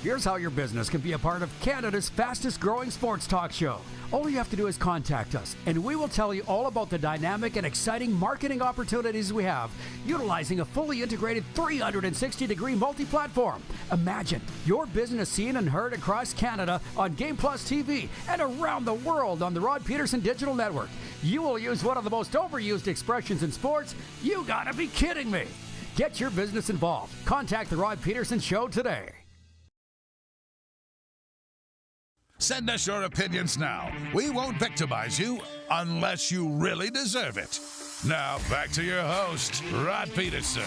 S12: Here's how your business can be a part of Canada's fastest growing sports talk show. All you have to do is contact us, and we will tell you all about the dynamic and exciting marketing opportunities we have, utilizing a fully integrated 360-degree multi-platform. Imagine your business seen and heard across Canada on Game Plus TV and around the world on the Rod Pedersen Digital Network. You will use one of the most overused expressions in sports. You gotta be kidding me. Get your business involved. Contact the Rod Pedersen Show today.
S14: Send us your opinions now. We won't victimize you unless you really deserve it. Now, back to your host, Rod Pedersen.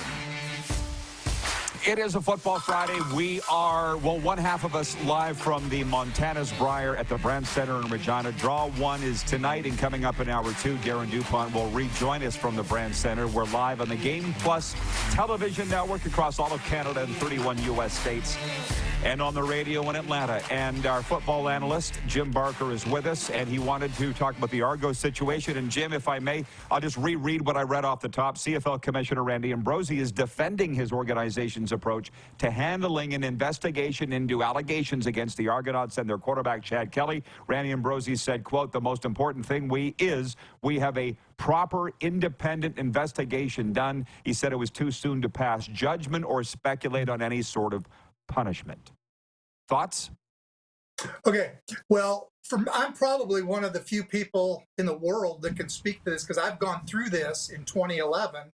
S3: It is a Football Friday. We are, well, one half of us live from the Montana's Briar at the Brand Center in Regina. Draw 1 is tonight, and coming up in hour 2, Darren DuPont will rejoin us from the Brand Center. We're live on the Game Plus television network across all of Canada and 31 U.S. states, and on the radio in Atlanta. And our football analyst, Jim Barker, is with us, and he wanted to talk about the Argos situation. And Jim, if I may, I'll just reread what I read off the top. CFL Commissioner Randy Ambrosie is defending his organization's approach to handling an investigation into allegations against the Argonauts and their quarterback, Chad Kelly. Randy Ambrosie said, quote, "The most important thing we have a proper independent investigation done." He said it was too soon to pass judgment or speculate on any sort of punishment. Thoughts?
S13: Okay. Well, I'm probably one of the few people in the world that can speak to this because I've gone through this in 2011,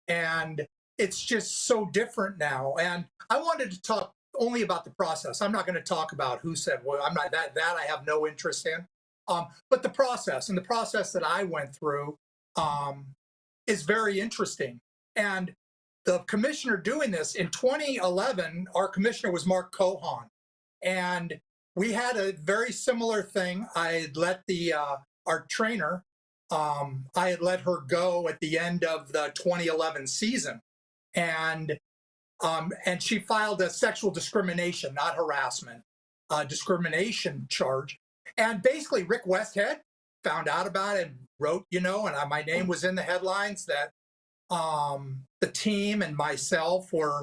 S13: and it's just so different now. And I wanted to talk only about the process. I'm not going to talk about who said what. I'm not that I have no interest in. But the process that I went through is very interesting. And the commissioner doing this in 2011, our commissioner was Mark Cohan, and we had a very similar thing. I had let our trainer, I had let her go at the end of the 2011 season, and she filed a sexual discrimination, not harassment, discrimination charge. And basically, Rick Westhead found out about it and wrote, and my name was in the headlines that the team and myself were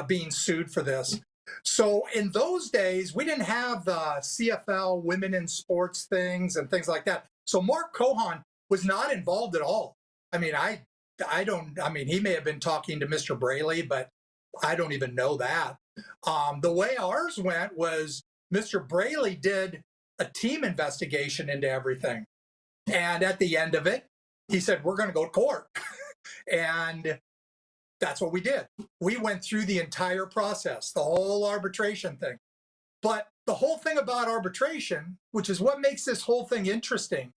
S13: being sued for this. So in those days, we didn't have the CFL women in sports things and things like that. So Mark Cohan was not involved at all. I mean, he may have been talking to Mr. Braley, but I don't even know that. The way ours went was Mr. Braley did a team investigation into everything. And at the end of it, he said, we're going to go to court. And that's what we did. We went through the entire process, the whole arbitration thing. But the whole thing about arbitration, which is what makes this whole thing interesting,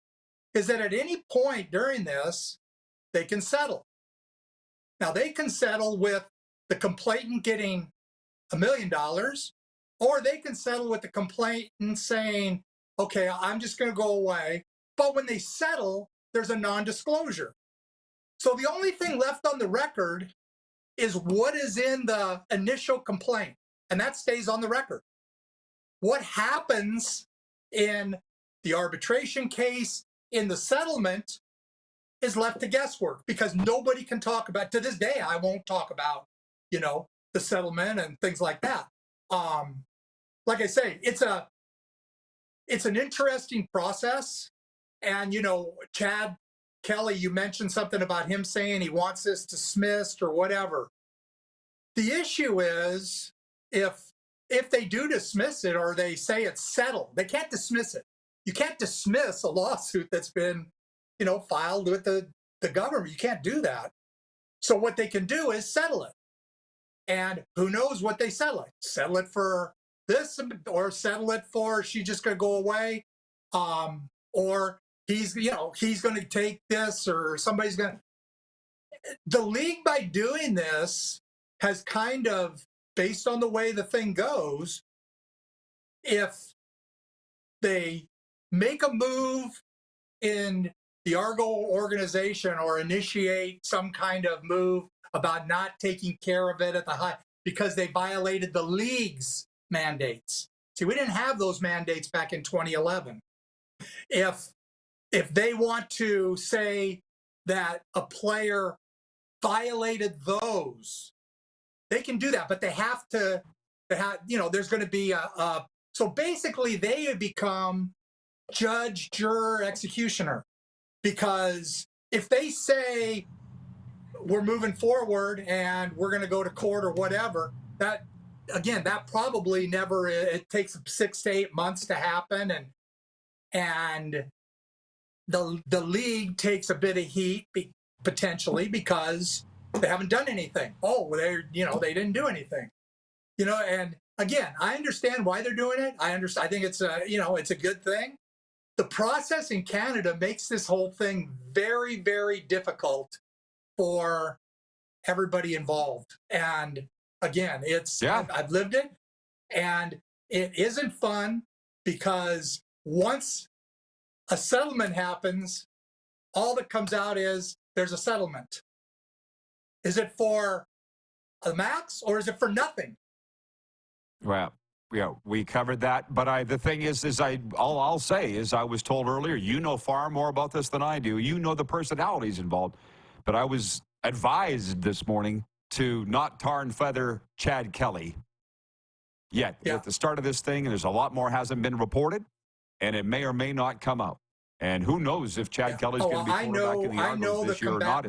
S13: is that at any point during this, they can settle. Now, they can settle with the complainant getting $1 million, or they can settle with the complainant saying, okay, I'm just going to go away. But when they settle, there's a non-disclosure. So the only thing left on the record is what is in the initial complaint, and that stays on the record. What happens in the arbitration case, in the settlement, is left to guesswork because nobody can talk about, to this day, I won't talk about, the settlement and things like that. Like I say, it's an interesting process. And, Chad Kelly, you mentioned something about him saying he wants this dismissed or whatever. The issue is if they do dismiss it or they say it's settled, they can't dismiss it. You can't dismiss a lawsuit that's been, filed with the government. You can't do that. So what they can do is settle it. And who knows what they settle it? Settle it for this or settle it for she's just going to go away. Or he's going to take this or somebody's going to. The league, by doing this, has kind of, based on the way the thing goes, if they make a move in the Argo organization or initiate some kind of move about not taking care of it at the high, because they violated the league's mandates. See, we didn't have those mandates back in 2011. If they want to say that a player violated those, they can do that, but they have to there's going to be so basically they become judge, juror, executioner, because if they say we're moving forward and we're going to go to court or whatever, that probably never, it takes 6 to 8 months to happen. And the league takes a bit of heat potentially because they haven't done anything. Oh, they didn't do anything. And again, I understand why they're doing it. I think it's it's a good thing. The process in Canada makes this whole thing very, very difficult for everybody involved. And again, I've lived it, and it isn't fun because once a settlement happens, all that comes out is there's a settlement. Is it for a max or is it for nothing?
S3: Well, yeah, we covered that. But the thing is all I'll say is I was told earlier, you know far more about this than I do. You know the personalities involved. But I was advised this morning to not tar and feather Chad Kelly yet. Yeah. At the start of this thing, and there's a lot more hasn't been reported, and it may or may not come out. And who knows if Chad Kelly's going to be quarterback in the Argos this year or not.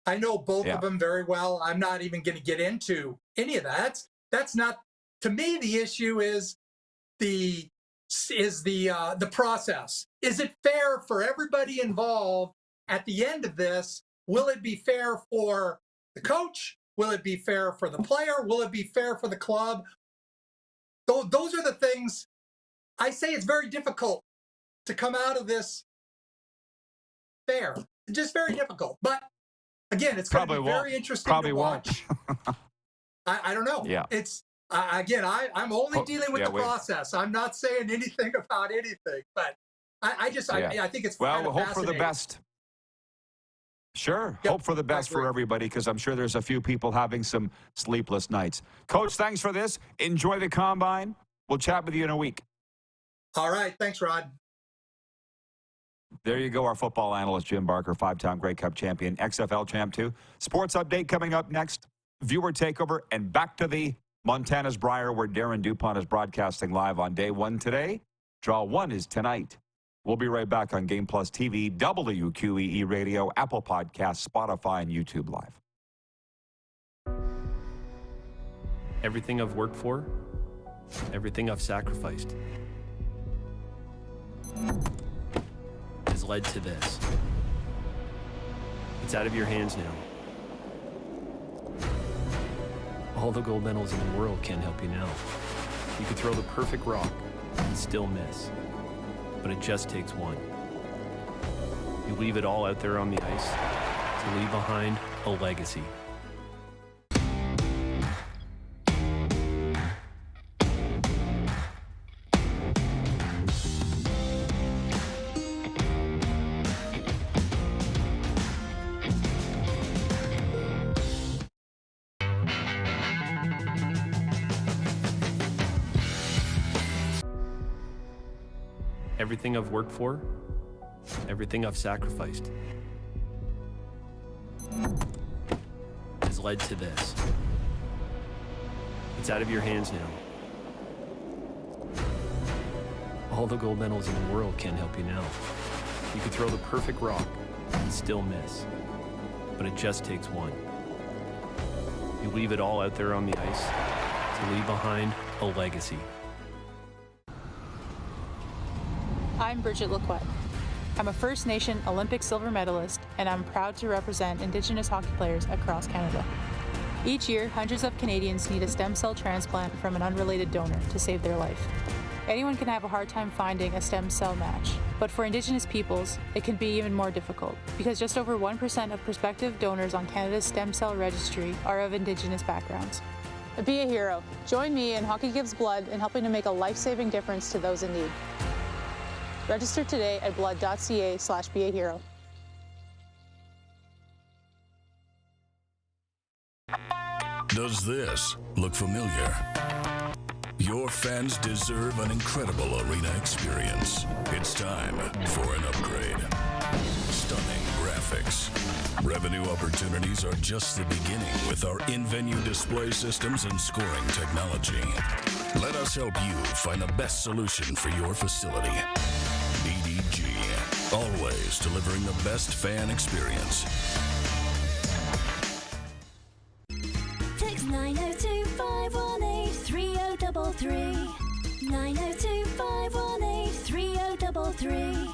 S3: I
S13: know both of them very well. I'm not even going to get into any of that. That's not, to me, the issue is the process. Is it fair for everybody involved at the end of this? Will it be fair for the coach? Will it be fair for the player? Will it be fair for the club? Those are the things. I say it's very difficult to come out of this fair. It's just very difficult. But again, it's going to be very interesting to watch. I don't know.
S3: Yeah.
S13: It's again, I'm only dealing with the process. I'm not saying anything about anything, but I think it's kind of
S3: hope for the
S13: fascinating.
S3: best. Sure.
S13: Yep,
S3: Hope for the best for everybody, because I'm sure there's a few people having some sleepless nights. Coach, thanks for this. Enjoy the combine. We'll chat with you in a week.
S13: All right. Thanks, Rod.
S3: There you go, our football analyst, Jim Barker, 5-time Grey Cup champion, XFL champ too. Sports update coming up next. Viewer takeover, and back to the Montana's Briar, where Darren DuPont is broadcasting live on day 1 today. Draw 1 is tonight. We'll be right back on Game Plus TV, WQEE Radio, Apple Podcasts, Spotify, and YouTube Live.
S1: Everything I've worked for, everything I've sacrificed, has led to this. It's out of your hands now. All the gold medals in the world can't help you now. You could throw the perfect rock and still miss. But it just takes one. You leave it all out there on the ice to leave behind a legacy. Everything I've worked for, everything I've sacrificed, has led to this. It's out of your hands now. All the gold medals in the world can't help you now. You could throw the perfect rock and still miss. But it just takes one. You leave it all out there on the ice to leave behind a legacy.
S16: I'm Bridget Lacquette. I'm a First Nation Olympic silver medalist, and I'm proud to represent Indigenous hockey players across Canada. Each year, hundreds of Canadians need a stem cell transplant from an unrelated donor to save their life. Anyone can have a hard time finding a stem cell match, but for Indigenous peoples, it can be even more difficult, because just over 1% of prospective donors on Canada's stem cell registry are of Indigenous backgrounds. Be a hero. Join me in Hockey Gives Blood in helping to make a life-saving difference to those in need. Register today at blood.ca/beahero.
S2: Does this look familiar? Your fans deserve an incredible arena experience. It's time for an upgrade. Stunning graphics. Revenue opportunities are just the beginning with our in-venue display systems and scoring technology. Let us help you find the best solution for your facility. EDG, always delivering the best fan experience.
S11: Text 902-518-3033. 902-518-3033.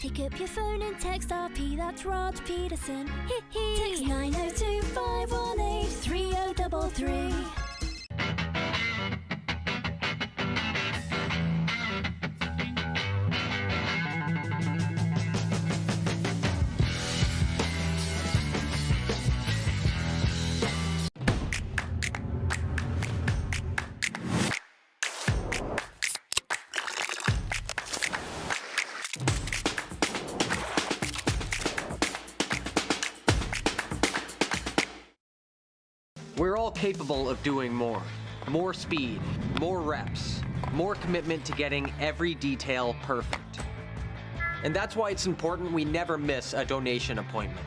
S11: Pick up your phone and text RP, that's Rod Pedersen. Text 902-518-3033.
S6: We're all capable of doing more. More speed, more reps, more commitment to getting every detail perfect. And that's why it's important we never miss a donation appointment.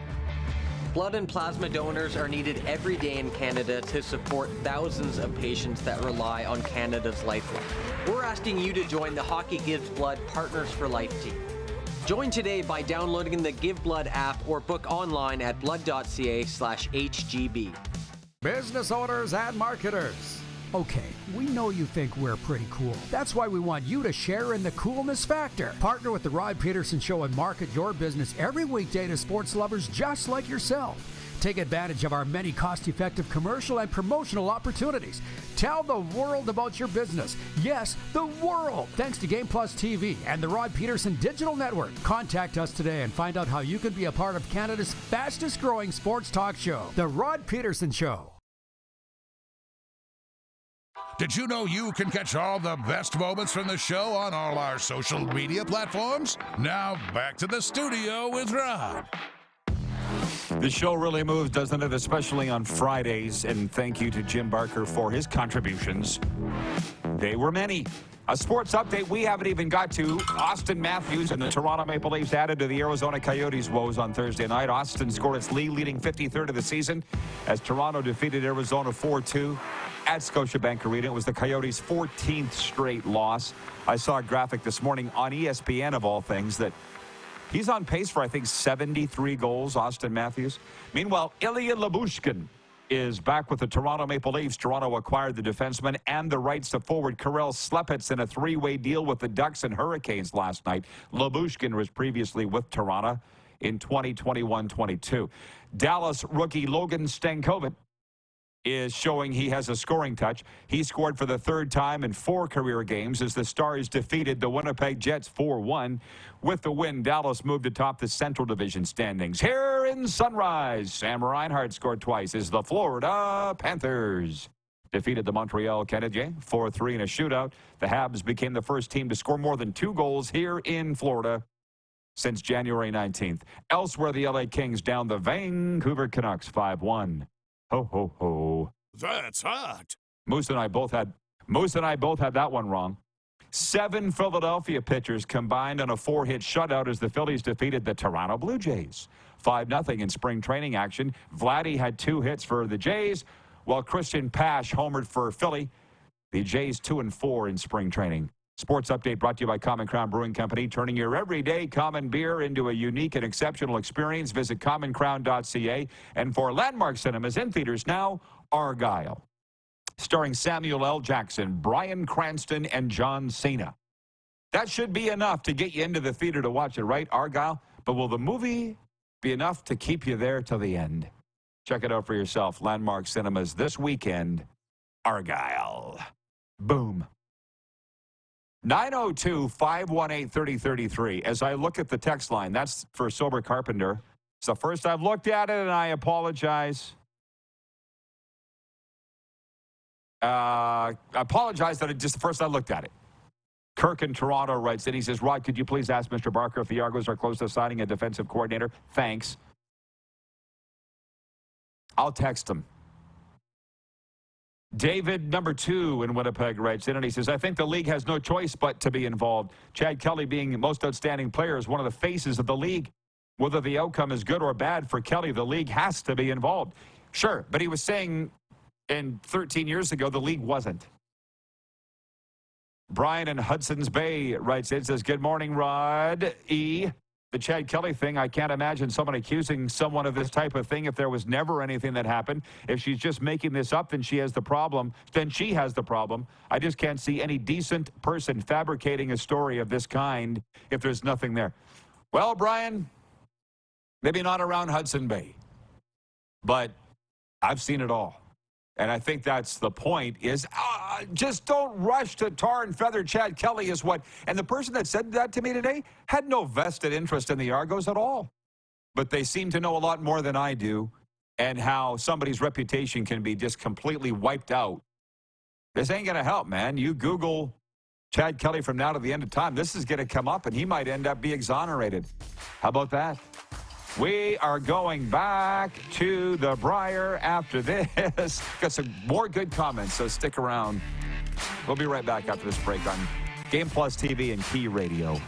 S6: Blood and plasma donors are needed every day in Canada to support thousands of patients that rely on Canada's lifeline. We're asking you to join the Hockey Gives Blood Partners for Life team. Join today by downloading the Give Blood app or book online at blood.ca/HGB.
S12: Business owners and marketers, Okay, we know you think we're pretty cool. That's why we want you to share in the coolness factor. Partner with the Rod Pedersen Show and market your business every weekday to sports lovers just like yourself. Take advantage of our many cost-effective commercial and promotional opportunities. Tell the world about your business. Yes, the world. Thanks to Game Plus TV and the Rod Pedersen Digital Network. Contact us today and find out how you can be a part of Canada's fastest-growing sports talk show, The Rod Pedersen Show.
S14: Did you know you can catch all the best moments from the show on all our social media platforms? Now, back to the studio with Rod.
S3: The show really moves, doesn't it? Especially on Fridays. And thank you to Jim Barker for his contributions. They were many. A sports update we haven't even got to. Austin Matthews and the Toronto Maple Leafs added to the Arizona Coyotes' woes on Thursday night. Austin scored its leading 53rd of the season as Toronto defeated Arizona 4-2 at Scotiabank Arena. It was the Coyotes' 14th straight loss. I saw a graphic this morning on ESPN, of all things, that he's on pace for, I think, 73 goals, Austin Matthews. Meanwhile, Ilya Lyubushkin is back with the Toronto Maple Leafs. Toronto acquired the defenseman and the rights to forward Karel Slepets in a three-way deal with the Ducks and Hurricanes last night. Lyubushkin was previously with Toronto in 2021-22. Dallas rookie Logan Stankovic is showing he has a scoring touch. He scored for the third time in 4 career games as the Stars defeated the Winnipeg Jets 4-1. With the win, Dallas moved atop the Central Division standings. Here in Sunrise, Sam Reinhart scored twice as the Florida Panthers defeated the Montreal Canadiens 4-3 in a shootout. The Habs became the first team to score more than 2 goals here in Florida since January 19th. Elsewhere, the LA Kings down the Vancouver Canucks 5-1. Ho, ho, ho.
S14: That's hot.
S3: Moose and I both had that one wrong. 7 Philadelphia pitchers combined on a 4-hit shutout as the Phillies defeated the Toronto Blue Jays 5-0 in spring training action. Vladdy had 2 hits for the Jays, while Christian Pash homered for Philly. The Jays 2-4 in spring training. Sports update brought to you by Common Crown Brewing Company, turning your everyday common beer into a unique and exceptional experience. Visit commoncrown.ca. And for Landmark Cinemas in theaters now, Argyle, starring Samuel L. Jackson, Bryan Cranston, and John Cena. That should be enough to get you into the theater to watch it, right, Argyle? But will the movie be enough to keep you there till the end? Check it out for yourself. Landmark Cinemas this weekend, Argyle. Boom. 902-518-3033. As I look at the text line, that's for Sober Carpenter. It's the first I've looked at it, and I apologize. I apologize that it's just the first I looked at it. Kirk in Toronto writes in. He says, Rod, could you please ask Mr. Barker if the Argos are close to signing a defensive coordinator? Thanks. I'll text him. David, number 2 in Winnipeg, writes in, and he says, I think the league has no choice but to be involved. Chad Kelly, being the most outstanding player, is one of the faces of the league. Whether the outcome is good or bad for Kelly, the league has to be involved. Sure, but he was saying 13 years ago, the league wasn't. Brian in Hudson's Bay writes in, says, good morning, Rod E. The Chad Kelly thing, I can't imagine someone accusing someone of this type of thing if there was never anything that happened. If she's just making this up, then she has the problem. Then she has the problem. I just can't see any decent person fabricating a story of this kind if there's nothing there. Well, Brian, maybe not around Hudson Bay, but I've seen it all. And I think that's the point is just don't rush to tar and feather Chad Kelly is what. And the person that said that to me today had no vested interest in the Argos at all. But they seem to know a lot more than I do and how somebody's reputation can be just completely wiped out. This ain't going to help, man. You Google Chad Kelly from now to the end of time, this is going to come up and he might end up being exonerated. How about that? We are going back to the Briar after this. Got some more good comments, so stick around. We'll be right back after this break on Game Plus TV and Key Radio.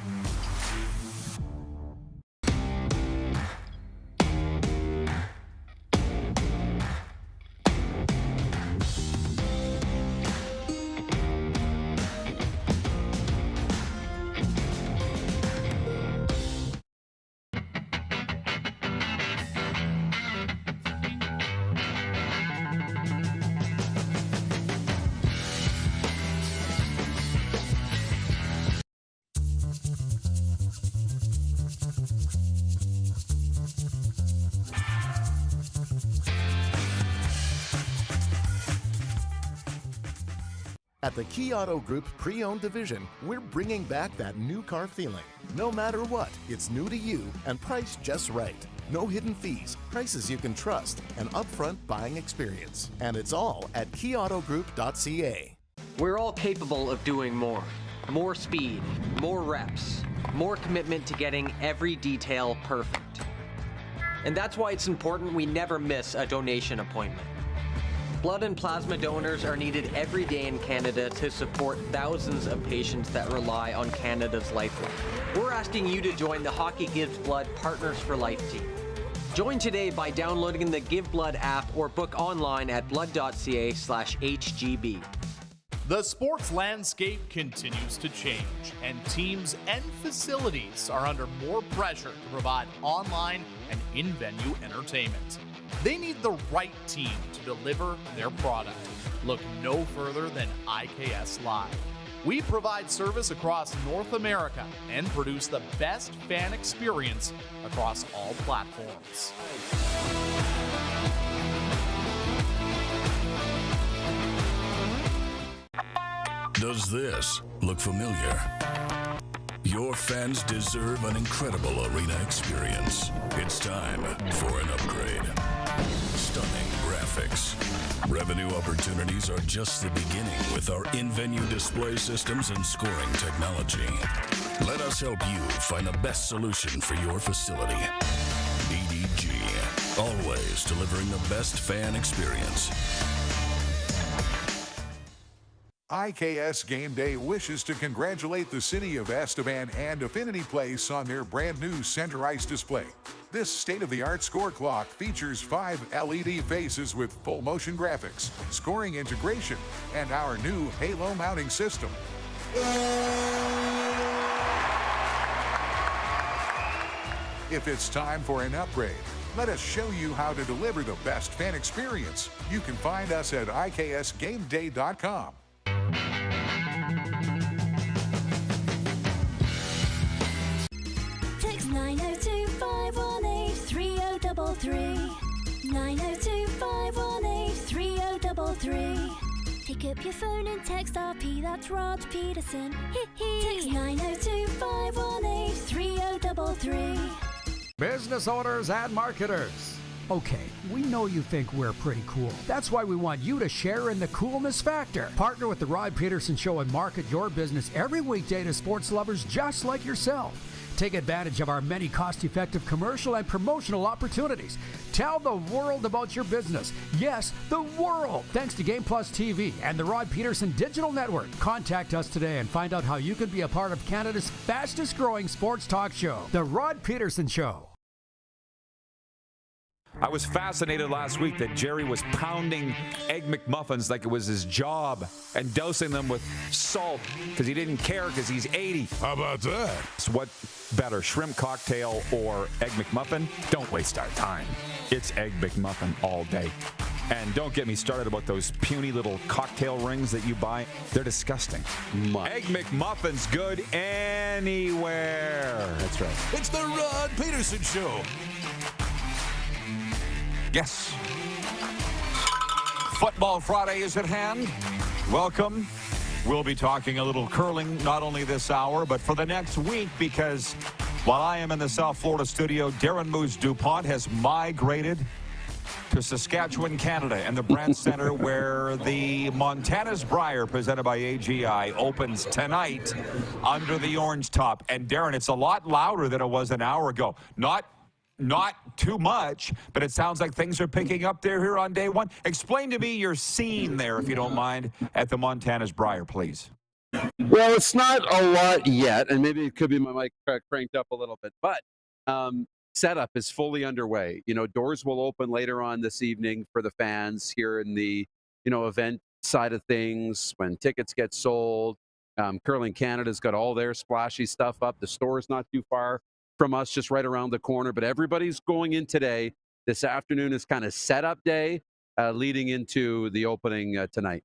S15: At the Key Auto Group Pre-Owned Division, we're bringing back that new car feeling. No matter what, it's new to you and priced just right. No hidden fees, prices you can trust, an upfront buying experience. And it's all at keyautogroup.ca.
S6: We're all capable of doing more. More speed, more reps, more commitment to getting every detail perfect. And that's why it's important we never miss a donation appointment. Blood and plasma donors are needed every day in Canada to support thousands of patients that rely on Canada's lifeline. We're asking you to join the Hockey Gives Blood Partners for Life team. Join today by downloading the Give Blood app or book online at blood.ca/HGB.
S5: The sports landscape continues to change, and teams and facilities are under more pressure to provide online and in-venue entertainment. They need the right team to deliver their product. Look no further than IKS Live. We provide service across North America and produce the best fan experience across all platforms.
S2: Does this look familiar? Your fans deserve an incredible arena experience. It's time for an upgrade. Stunning graphics. Revenue opportunities are just the beginning with our in-venue display systems and scoring technology. Let us help you find the best solution for your facility. EDG, always delivering the best fan experience.
S14: IKS Game Day wishes to congratulate the City of Esteban and Affinity Place on their brand new center ice display. This state-of-the-art score clock features 5 LED faces with full motion graphics, scoring integration, and our new halo mounting system. If it's time for an upgrade, let us show you how to deliver the best fan experience. You can find us at iksgameday.com.
S11: Text 902-518-3033. 902-518-3033. Pick up your phone and text RP, that's Rod Pedersen. Text 902-518-3033.
S12: Business owners and marketers. Okay, we know you think we're pretty cool. That's why we want you to share in the coolness factor. Partner with the Rod Pedersen Show and market your business every weekday to sports lovers just like yourself. Take advantage of our many cost-effective commercial and promotional opportunities. Tell the world about your business. Yes, the world. Thanks to Game Plus TV and the Rod Pedersen Digital Network. Contact us today and find out how you can be a part of Canada's fastest-growing sports talk show, The Rod Pedersen Show.
S3: I was fascinated last week that Jerry was pounding Egg McMuffins like it was his job and dosing them with salt because he didn't care because he's 80.
S2: How about that?
S3: So what better, shrimp cocktail or Egg McMuffin? Don't waste our time. It's Egg McMuffin all day. And don't get me started about those puny little cocktail rings that you buy. They're disgusting. Egg McMuffin's good anywhere. That's right.
S2: It's the Rod Pedersen Show.
S3: Yes. Football Friday is at hand. Welcome. We'll be talking a little curling not only this hour, but for the next week, because while I am in the South Florida studio, Darren Moose DuPont has migrated to Saskatchewan, Canada, and the Brand Center where the Montana's Briar, presented by AGI, opens tonight under the orange top. And Darren, it's a lot louder than it was an hour ago. Not too much, but it sounds like things are picking up there here on day one. Explain to me your scene there, if you don't mind, at the Montana's Briar, please.
S4: Well, it's not a lot yet, and maybe it could be my mic cranked up a little bit, but setup is fully underway. You know, doors will open later on this evening for the fans here in the, event side of things when tickets get sold. Curling Canada's got all their splashy stuff up. The store's not too far from us, just right around the corner, but everybody's going in today. This afternoon is kind of setup day leading into the opening tonight.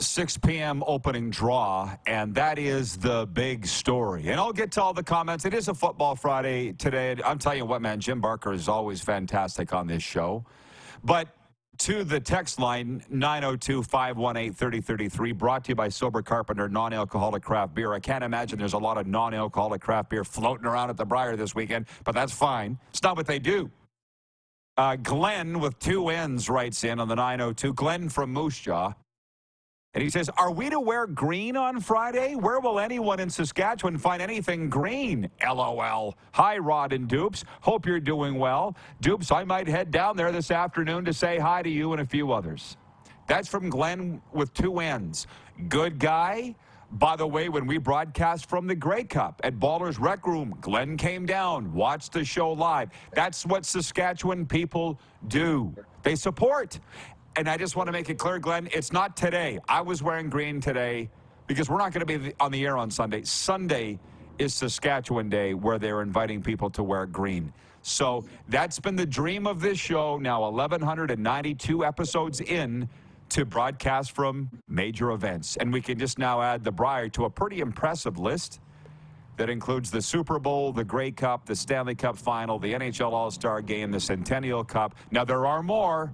S3: 6 p.m. opening draw, and that is the big story. And I'll get to all the comments. It is a Football Friday today. I'm telling you what, man, Jim Barker is always fantastic on this show. But to the text line, 902-518-3033, brought to you by Sober Carpenter non-alcoholic craft beer. I can't imagine there's a lot of non-alcoholic craft beer floating around at the Briar this weekend, but that's fine. It's not what they do. Glenn with 2 N's writes in on the 902. Glenn from Moose Jaw. And he says, are we to wear green on Friday? Where will anyone in Saskatchewan find anything green? LOL. Hi, Rod and Dupes. Hope you're doing well. Dupes, I might head down there this afternoon to say hi to you and a few others. That's from Glenn with 2 N's. Good guy. By the way, when we broadcast from the Grey Cup at Ballers Rec Room, Glenn came down, watched the show live. That's what Saskatchewan people do. They support. And I just want to make it clear, Glenn, it's not today. I was wearing green today because we're not going to be on the air on Sunday. Sunday is Saskatchewan Day, where they're inviting people to wear green. So that's been the dream of this show, now 1,192 episodes in, to broadcast from major events. And we can just now add the Briar to a pretty impressive list that includes the Super Bowl, the Grey Cup, the Stanley Cup Final, the NHL All-Star Game, the Centennial Cup. Now, there are more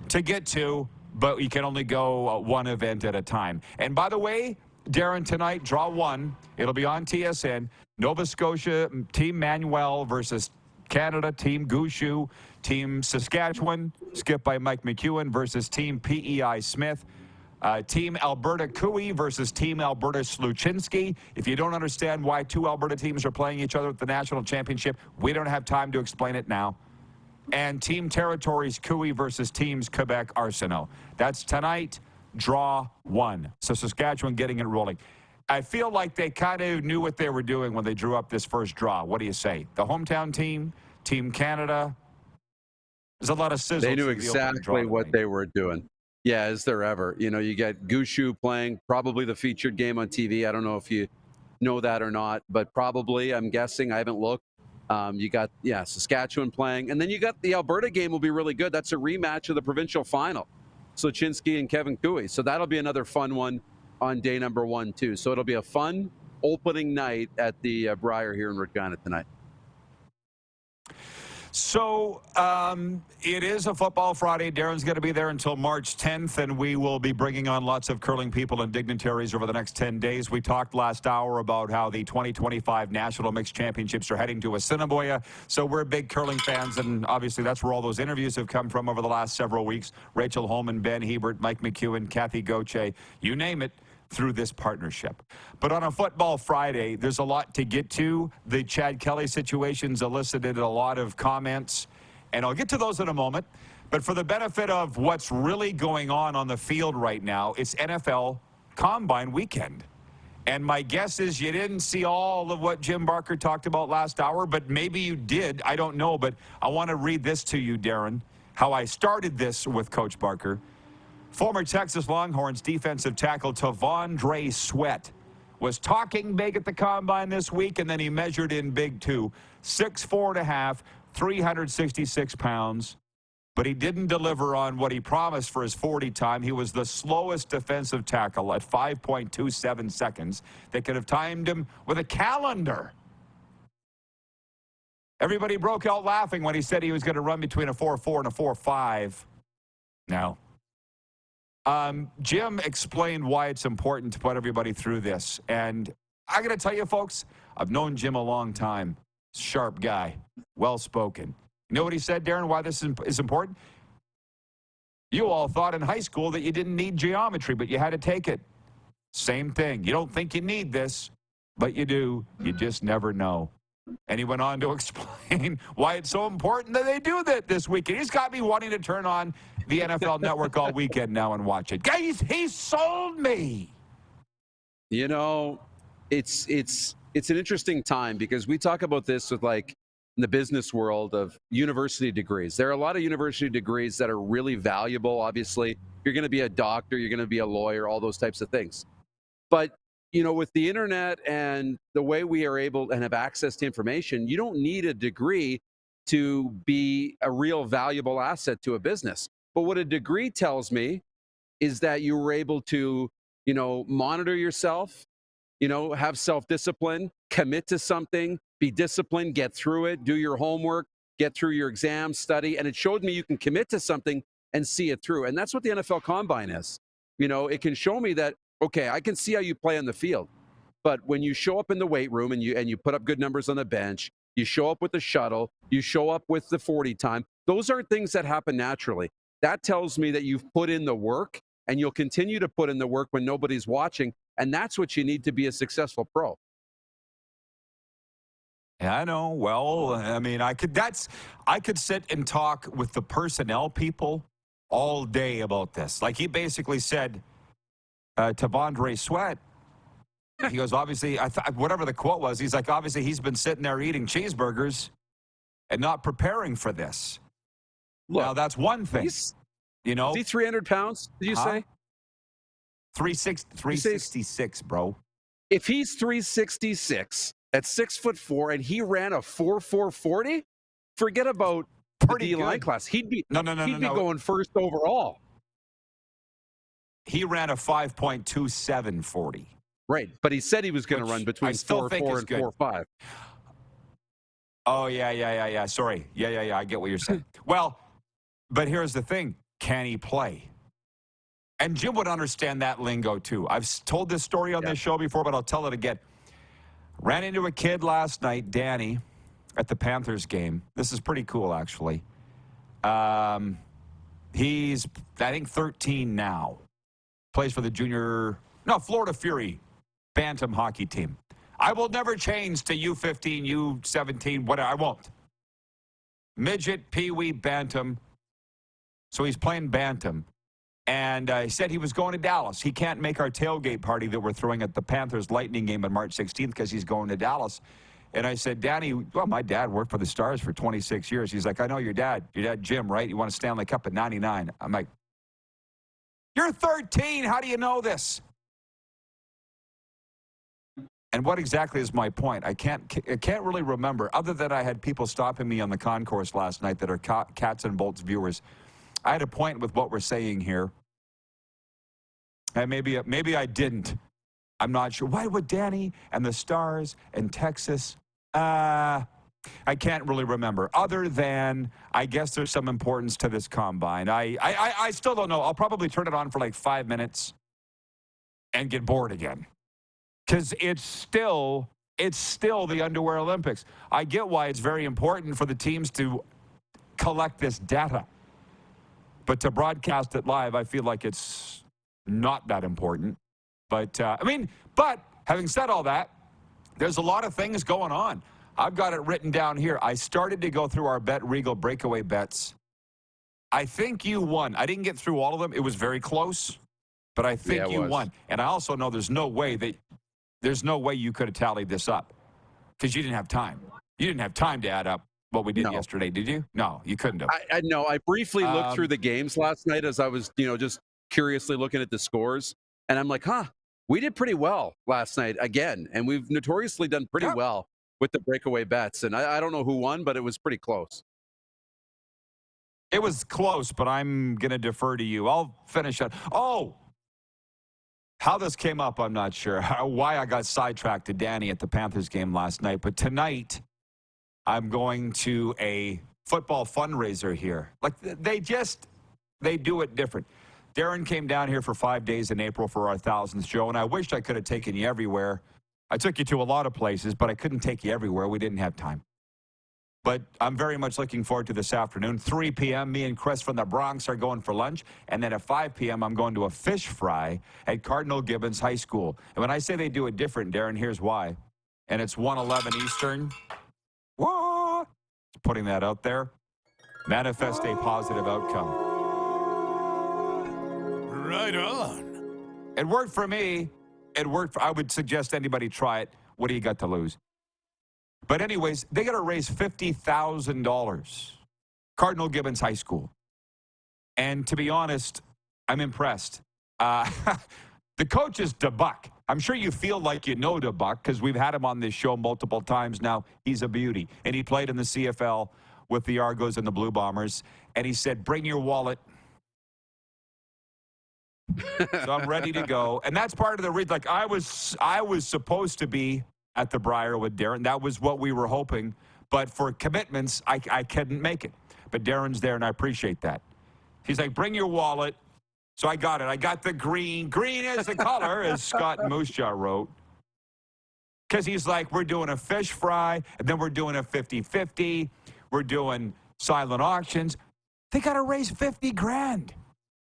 S3: to get to, but you can only go one event at a time. And by the way, Darren, tonight, draw 1. It'll be on TSN. Nova Scotia, Team Manuel versus Canada, Team Gushu, Team Saskatchewan, skipped by Mike McEwen, versus Team PEI Smith. Team Alberta Cooey versus Team Alberta Sluchinski. If you don't understand why 2 Alberta teams are playing each other at the national championship, we don't have time to explain it now. And Team Territories Cooey versus Teams Quebec Arsenault. That's tonight, draw 1. So Saskatchewan getting it rolling. I feel like they kind of knew what they were doing when they drew up this first draw. What do you say? The hometown team, Team Canada. There's a lot of sizzle.
S4: They knew exactly what they were doing. Yeah, is there ever? You know, you get Gushu playing, probably the featured game on TV. I don't know if you know that or not, but probably, I'm guessing. I haven't looked. You got, Saskatchewan playing. And then you got the Alberta game will be really good. That's a rematch of the provincial final. Sluchinski and Kevin Cooey. So that'll be another fun one on day number 1, too. So it'll be a fun opening night at the Briar here in Regina tonight.
S3: So it is a Football Friday. Darren's going to be there until March 10th, and we will be bringing on lots of curling people and dignitaries over the next 10 days. We talked last hour about how the 2025 National Mixed Championships are heading to Assiniboia. So we're big curling fans, and obviously that's where all those interviews have come from over the last several weeks. Rachel Holman, Ben Hebert, Mike McEwen, Kathy Gauthier, you name it, through this partnership. But on a Football Friday, there's a lot to get to. The Chad Kelly situation's elicited a lot of comments, and I'll get to those in a moment. But for the benefit of what's really going on the field right now, it's NFL Combine weekend. And my guess is you didn't see all of what Jim Barker talked about last hour, but maybe you did. I don't know, but I want to read this to you, Darren, how I started this with Coach Barker. Former Texas Longhorns defensive tackle Tavondre Sweat was talking big at the Combine this week, and then he measured in big too. 6'4.5", 366 pounds. But he didn't deliver on what he promised for his 40 time. He was the slowest defensive tackle at 5.27 seconds. They could have timed him with a calendar. Everybody broke out laughing when he said he was going to run between a 4.4 and a 4.5. No. Jim explained why it's important to put everybody through this. And I got to tell you, folks, I've known Jim a long time. Sharp guy, well-spoken. You know what he said, Darren, why this is important? You all thought in high school that you didn't need geometry, but you had to take it. Same thing. You don't think you need this, but you do. You just never know. And he went on to explain why it's so important that they do that this weekend. He's got me wanting to turn on the NFL Network all weekend now and watch it. Guys, he sold me.
S4: You know, it's an interesting time because we talk about this with like in the business world of university degrees. There are a lot of university degrees that are really valuable. Obviously, you're going to be a doctor, you're going to be a lawyer, all those types of things. But you know, with the internet and the way we are able and have access to information, you don't need a degree to be a real valuable asset to a business. But what a degree tells me is that you were able to, you know, monitor yourself, you know, have self-discipline, commit to something, be disciplined, get through it, do your homework, get through your exams, study. And it showed me you can commit to something and see it through. And that's what the NFL Combine is. You know, it can show me that, okay, I can see how you play on the field. But when you show up in the weight room and you put up good numbers on the bench, you show up with the shuttle, you show up with the 40 time, those are things that happen naturally. That tells me that you've put in the work and you'll continue to put in the work when nobody's watching. And that's what you need to be a successful pro.
S3: Yeah, I know. Well, I mean, I could sit and talk with the personnel people all day about this. Like he basically said to Vondre Sweat, he goes, obviously, whatever the quote was, he's like, obviously he's been sitting there eating cheeseburgers and not preparing for this. Look, now, that's one thing. You know,
S4: is he 300 pounds, did you say?
S3: 366, bro.
S4: If he's 366 at 6'4" and he ran a 4.40, forget about the D-line class. He'd be going first overall.
S3: He ran a 5.27 40.
S4: Right, but he said he was going to run between 4.4 and 4.5.
S3: Oh, yeah. Sorry. Yeah. I get what you're saying. Well, but here's the thing. Can he play? And Jim would understand that lingo, too. I've told this story on this show before, but I'll tell it again. Ran into a kid last night, Danny, at the Panthers game. This is pretty cool, actually. He's, I think, 13 now. Plays for the Florida Fury Bantam hockey team. I will never change to U15, U17, whatever. I won't. Midget, Pee-wee, Bantam. So he's playing Bantam. And he said he was going to Dallas. He can't make our tailgate party that we're throwing at the Panthers Lightning game on March 16th because he's going to Dallas. And I said, Danny, well, my dad worked for the Stars for 26 years. He's like, I know your dad Jim, right? You won a Stanley Cup in 99. I'm like, you're 13. How do you know this? And what exactly is my point? I can't really remember, other than I had people stopping me on the concourse last night that are Cats and Bolts viewers. I had a point with what we're saying here. And maybe I didn't. I'm not sure. Why would Danny and the Stars and Texas? I can't really remember. Other than, I guess there's some importance to this combine. I still don't know. I'll probably turn it on for like 5 minutes and get bored again. Because it's still the Underwear Olympics. I get why it's very important for the teams to collect this data. But to broadcast it live, I feel like it's not that important. But, but having said all that, there's a lot of things going on. I've got it written down here. I started to go through our Bet Regal breakaway bets. I think you won. I didn't get through all of them. It was very close, but I think you won. And I also know there's no way you could have tallied this up because you didn't have time. You didn't have time to add up what we did yesterday, did you? No, you couldn't have.
S4: I know. I briefly looked through the games last night as I was, just curiously looking at the scores. And I'm like, we did pretty well last night again. And we've notoriously done pretty well with the breakaway bets. And I don't know who won, but it was pretty close.
S3: It was close, but I'm going to defer to you. I'll finish it. Oh, how this came up, I'm not sure. Why I got sidetracked to Danny at the Panthers game last night. But tonight, I'm going to a football fundraiser here. Like, they do it different. Darren came down here for 5 days in April for our 1000th show, and I wished I could have taken you everywhere. I took you to a lot of places, but I couldn't take you everywhere. We didn't have time. But I'm very much looking forward to this afternoon. 3 p.m., me and Chris from the Bronx are going for lunch. And then at 5 p.m., I'm going to a fish fry at Cardinal Gibbons High School. And when I say they do it different, Darren, here's why. And it's 1:11 Eastern. What? Putting that out there. Manifest a positive outcome.
S2: Right on.
S3: It worked for me. I would suggest anybody try it. What do you got to lose? But anyways, they got to raise $50,000. Cardinal Gibbons High School. And to be honest, I'm impressed. The coach is DeBuck. I'm sure you feel like you know DeBuck because we've had him on this show multiple times now. He's a beauty. And he played in the CFL with the Argos and the Blue Bombers. And he said, bring your wallet. So I'm ready to go. And that's part of the reason. Like, I was supposed to be at the Briar with Darren. That was what we were hoping. But for commitments, I couldn't make it. But Darren's there, and I appreciate that. He's like, bring your wallet. So I got it. I got the green. Green is the color, as Scott Moosejaw wrote. Because he's like, we're doing a fish fry, and then we're doing a 50-50. We're doing silent auctions. They got to raise 50 grand.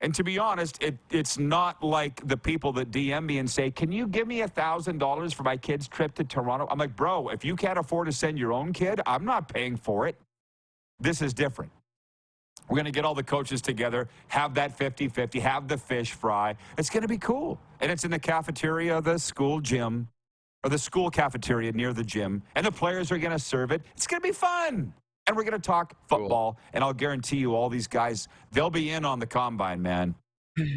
S3: And to be honest, it's not like the people that DM me and say, can you give me $1,000 for my kid's trip to Toronto? I'm like, bro, if you can't afford to send your own kid, I'm not paying for it. This is different. We're going to get all the coaches together, have that 50-50, have the fish fry. It's going to be cool. And it's in the cafeteria of the school gym, or the school cafeteria near the gym. And the players are going to serve it. It's going to be fun. And we're going to talk football, and I'll guarantee you all these guys, they'll be in on the combine, man.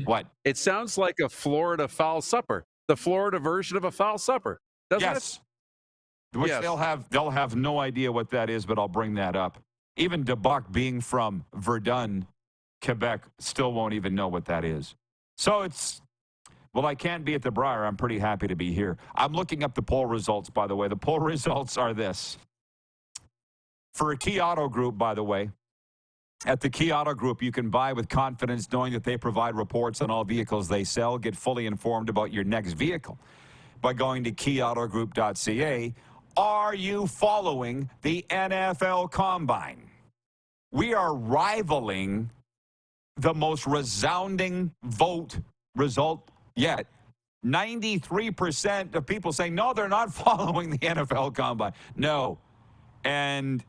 S3: What?
S4: It sounds like a Florida foul supper, the Florida version of a foul supper, doesn't
S3: yes.
S4: it?
S3: Which
S4: yes.
S3: they'll have no idea what that is, but I'll bring that up. Even DeBuck, being from Verdun, Quebec, still won't even know what that is. So well, I can't be at the Briar. I'm pretty happy to be here. I'm looking up the poll results, by the way. The poll results are this. For a Key Auto Group, by the way, at the Key Auto Group, you can buy with confidence knowing that they provide reports on all vehicles they sell. Get fully informed about your next vehicle by going to keyautogroup.ca. Are you following the NFL Combine? We are rivaling the most resounding vote result yet. 93% of people saying, no, they're not following the NFL Combine. No. And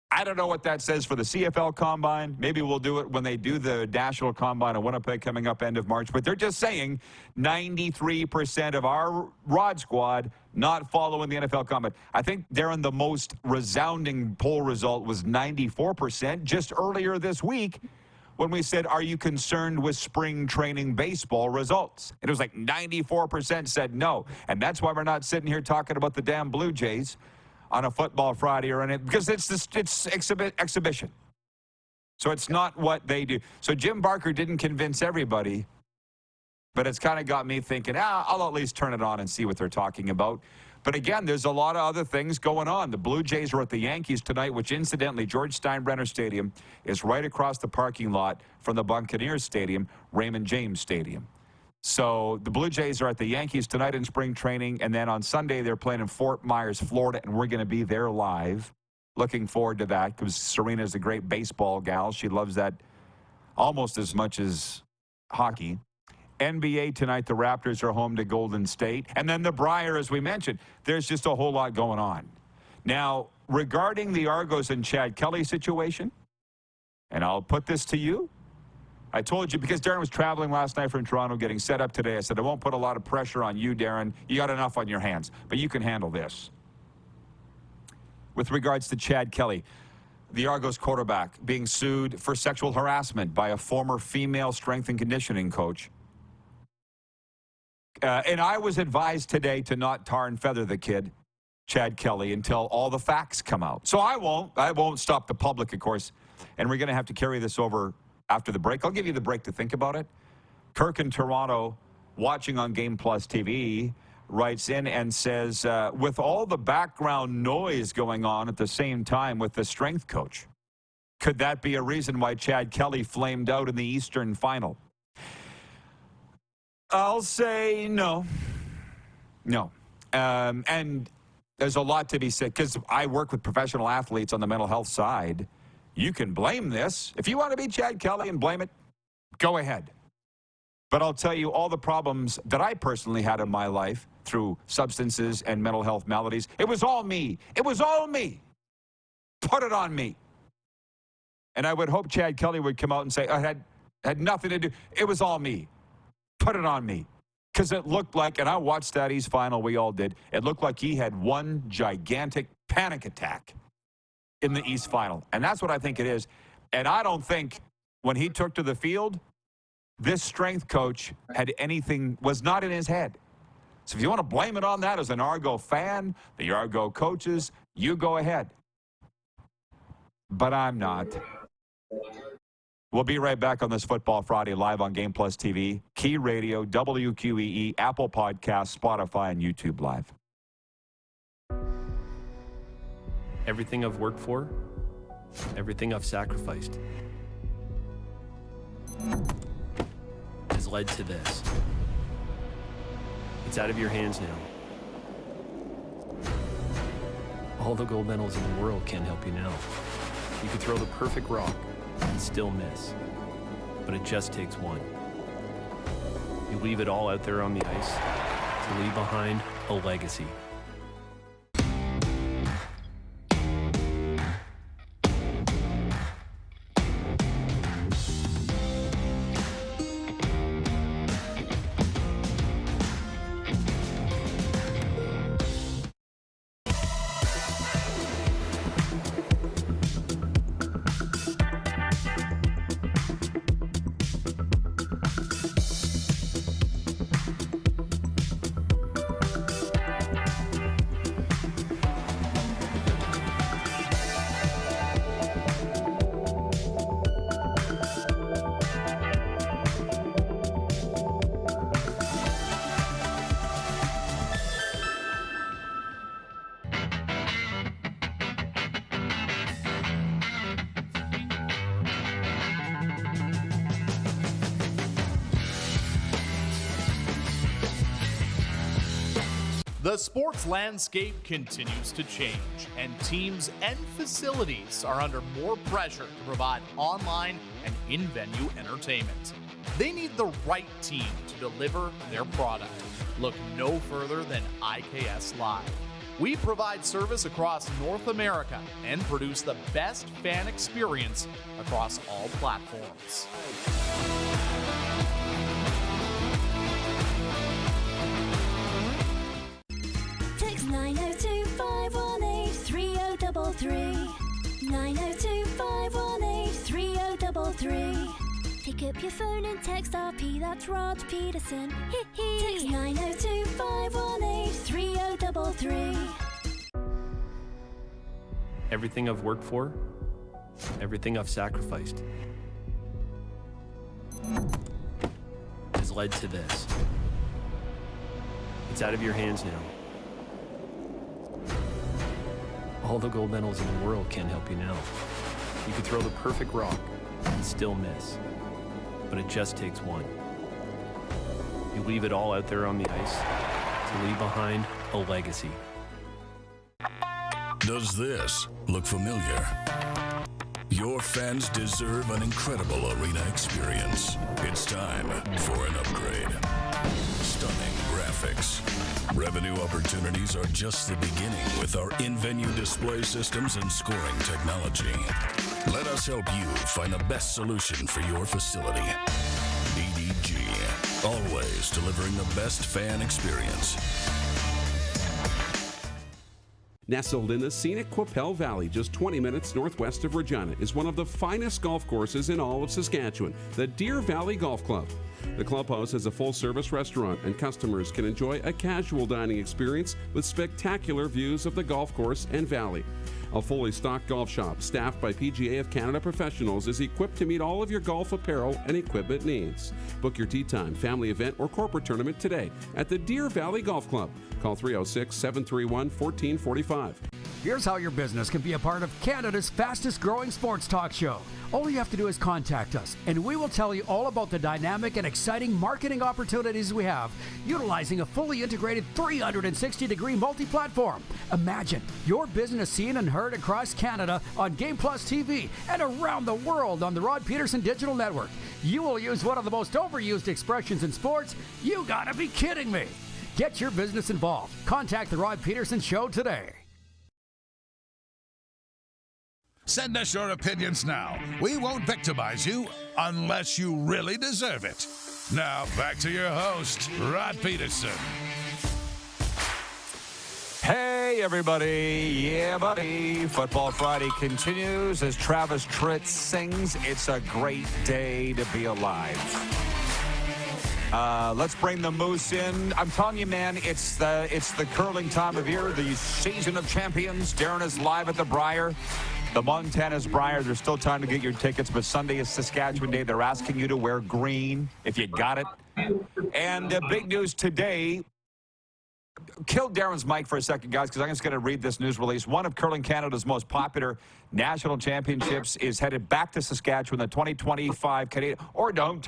S3: I don't know what that says for the CFL Combine. Maybe we'll do it when they do the National Combine in Winnipeg coming up end of March. But they're just saying 93% of our Rod Squad not following the NFL Combine. I think, Darren, the most resounding poll result was 94% just earlier this week when we said, are you concerned with spring training baseball results? And it was like 94% said no. And that's why we're not sitting here talking about the damn Blue Jays on a football Friday or anything, because it's exhibition. So it's not what they do. So Jim Barker didn't convince everybody, but it's kind of got me thinking, I'll at least turn it on and see what they're talking about. But again, there's a lot of other things going on. The Blue Jays are at the Yankees tonight, which incidentally, George Steinbrenner Stadium is right across the parking lot from the Buccaneers Stadium, Raymond James Stadium. So the Blue Jays are at the Yankees tonight in spring training, and then on Sunday they're playing in Fort Myers, Florida, and we're going to be there live. Looking forward to that because Serena's a great baseball gal. She loves that almost as much as hockey. NBA tonight, the Raptors are home to Golden State. And then the Briar, as we mentioned, there's just a whole lot going on. Now, regarding the Argos and Chad Kelly situation, and I'll put this to you, I told you, because Darren was traveling last night from Toronto getting set up today, I said, I won't put a lot of pressure on you, Darren. You got enough on your hands, but you can handle this. With regards to Chad Kelly, the Argos quarterback being sued for sexual harassment by a former female strength and conditioning coach. And I was advised today to not tar and feather the kid, Chad Kelly, until all the facts come out. So I won't stop the public, of course, and we're going to have to carry this over after the break. I'll give you the break to think about it. Kirk in Toronto, watching on Game Plus TV, writes in and says, with all the background noise going on at the same time with the strength coach, could that be a reason why Chad Kelly flamed out in the Eastern Final? I'll say no. No. And there's a lot to be said, because I work with professional athletes on the mental health side. You can blame this. If you want to be Chad Kelly and blame it, go ahead. But I'll tell you all the problems that I personally had in my life through substances and mental health maladies. It was all me. It was all me. Put it on me. And I would hope Chad Kelly would come out and say, I had nothing to do. It was all me. Put it on me. Because it looked like, and I watched that East Final, we all did, it looked like he had one gigantic panic attack in the East Final. And that's what I think it is. And I don't think when he took to the field, this strength coach had anything, was not in his head. So if you want to blame it on that as an Argo fan, the Argo coaches, you go ahead. But I'm not. We'll be right back on this Football Friday live on Game Plus TV, Key Radio, WQEE, Apple Podcasts, Spotify, and YouTube Live.
S1: Everything I've worked for, everything I've sacrificed. has led to this. It's out of your hands now. All the gold medals in the world can't help you now. You could throw the perfect rock and still miss, but it just takes one. You leave it all out there on the ice to leave behind a legacy.
S5: The sports landscape continues to change, and teams and facilities are under more pressure to provide online and in-venue entertainment. They need the right team to deliver their product. Look no further than IKS Live. We provide service across North America and produce the best fan experience across all platforms.
S11: Text 902-518-3033. 902-518-3033. Pick up your phone and text RP, that's Rod Pedersen. Text 902-518-3033.
S1: Everything I've worked for, everything I've sacrificed, has led to this. It's out of your hands now. All the gold medals in the world can't help you now. You could throw the perfect rock and still miss, but it just takes one. You leave it all out there on the ice to leave behind a legacy.
S2: Does this look familiar? Your fans deserve an incredible arena experience. It's time for an upgrade. Stunning graphics. Revenue opportunities are just the beginning with our in-venue display systems and scoring technology. Let us help you find the best solution for your facility. EDG, always delivering the best fan experience.
S17: Nestled in the scenic Qu'Appelle Valley, just 20 minutes northwest of Regina, is one of the finest golf courses in all of Saskatchewan, the Deer Valley Golf Club. The clubhouse has a full-service restaurant, and customers can enjoy a casual dining experience with spectacular views of the golf course and valley. A fully stocked golf shop, staffed by PGA of Canada professionals, is equipped to meet all of your golf apparel and equipment needs. Book your tee time, family event, or corporate tournament today at the Deer Valley Golf Club. Call 306-731-1445.
S12: Here's how your business can be a part of Canada's fastest growing sports talk show. All you have to do is contact us, and we will tell you all about the dynamic and exciting marketing opportunities we have, utilizing a fully integrated 360-degree multi-platform. Imagine your business seen and heard across Canada on Game Plus TV and around the world on the Rod Pedersen Digital Network. You will use one of the most overused expressions in sports. You gotta be kidding me. Get your business involved. Contact the Rod Pedersen Show today.
S14: Send us your opinions now. We won't victimize you unless you really deserve it. Now, back to your host, Rod Pedersen.
S3: Hey, everybody. Yeah, buddy. Football Friday continues as Travis Tritt sings, "It's a great day to be alive." Let's bring the Moose in. I'm telling you, man, it's the curling time of year, the season of champions. Darren is live at the Briar. The Montana's Briar. There's still time to get your tickets, but Sunday is Saskatchewan Day. They're asking you to wear green if you got it. And big news today, kill Darren's mic for a second, guys, because I'm just going to read this news release. One of Curling Canada's most popular national championships is headed back to Saskatchewan. The 2025 Canadian, or don't,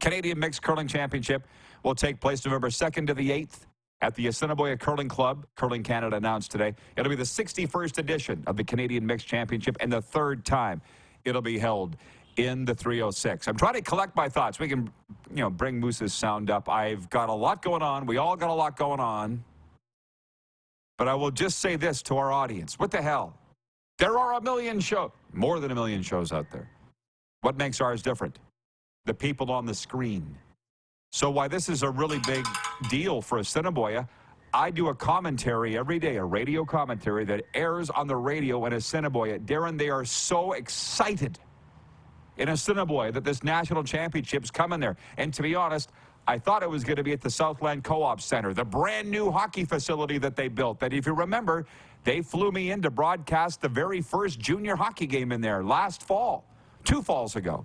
S3: Canadian Mixed Curling Championship will take place November 2nd to the 8th at the Assiniboia Curling Club. Curling Canada announced today. It'll be the 61st edition of the Canadian Mixed Championship and the third time it'll be held in the 306. I'm trying to collect my thoughts. We can, bring Moose's sound up. I've got a lot going on. We all got a lot going on. But I will just say this to our audience. What the hell? There are a million shows, more than a million shows out there. What makes ours different? The people on the screen. So why this is a really big deal for Assiniboia, I do a commentary every day, a radio commentary that airs on the radio in Assiniboia. Darren, they are so excited in Assiniboia that this national championship's coming there. And to be honest, I thought it was going to be at the Southland Co-op Center, the brand new hockey facility that they built. That, if you remember, they flew me in to broadcast the very first junior hockey game in there last fall, 2 falls ago.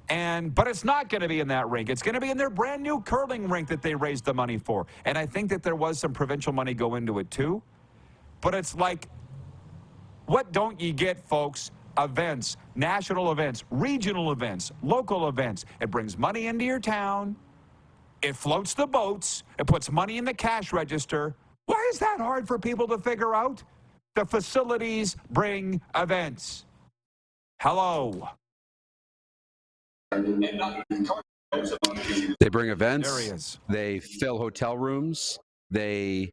S3: But it's not going to be in that rink. It's going to be in their brand new curling rink that they raised the money for. And I think that there was some provincial money go into it too. But it's like, what don't you get, folks? Events, national events, regional events, local events. It brings money into your town. It floats the boats. It puts money in the cash register. Why is that hard for people to figure out? The facilities bring events. Hello.
S4: They bring events.
S3: There he is.
S4: They fill hotel rooms. They,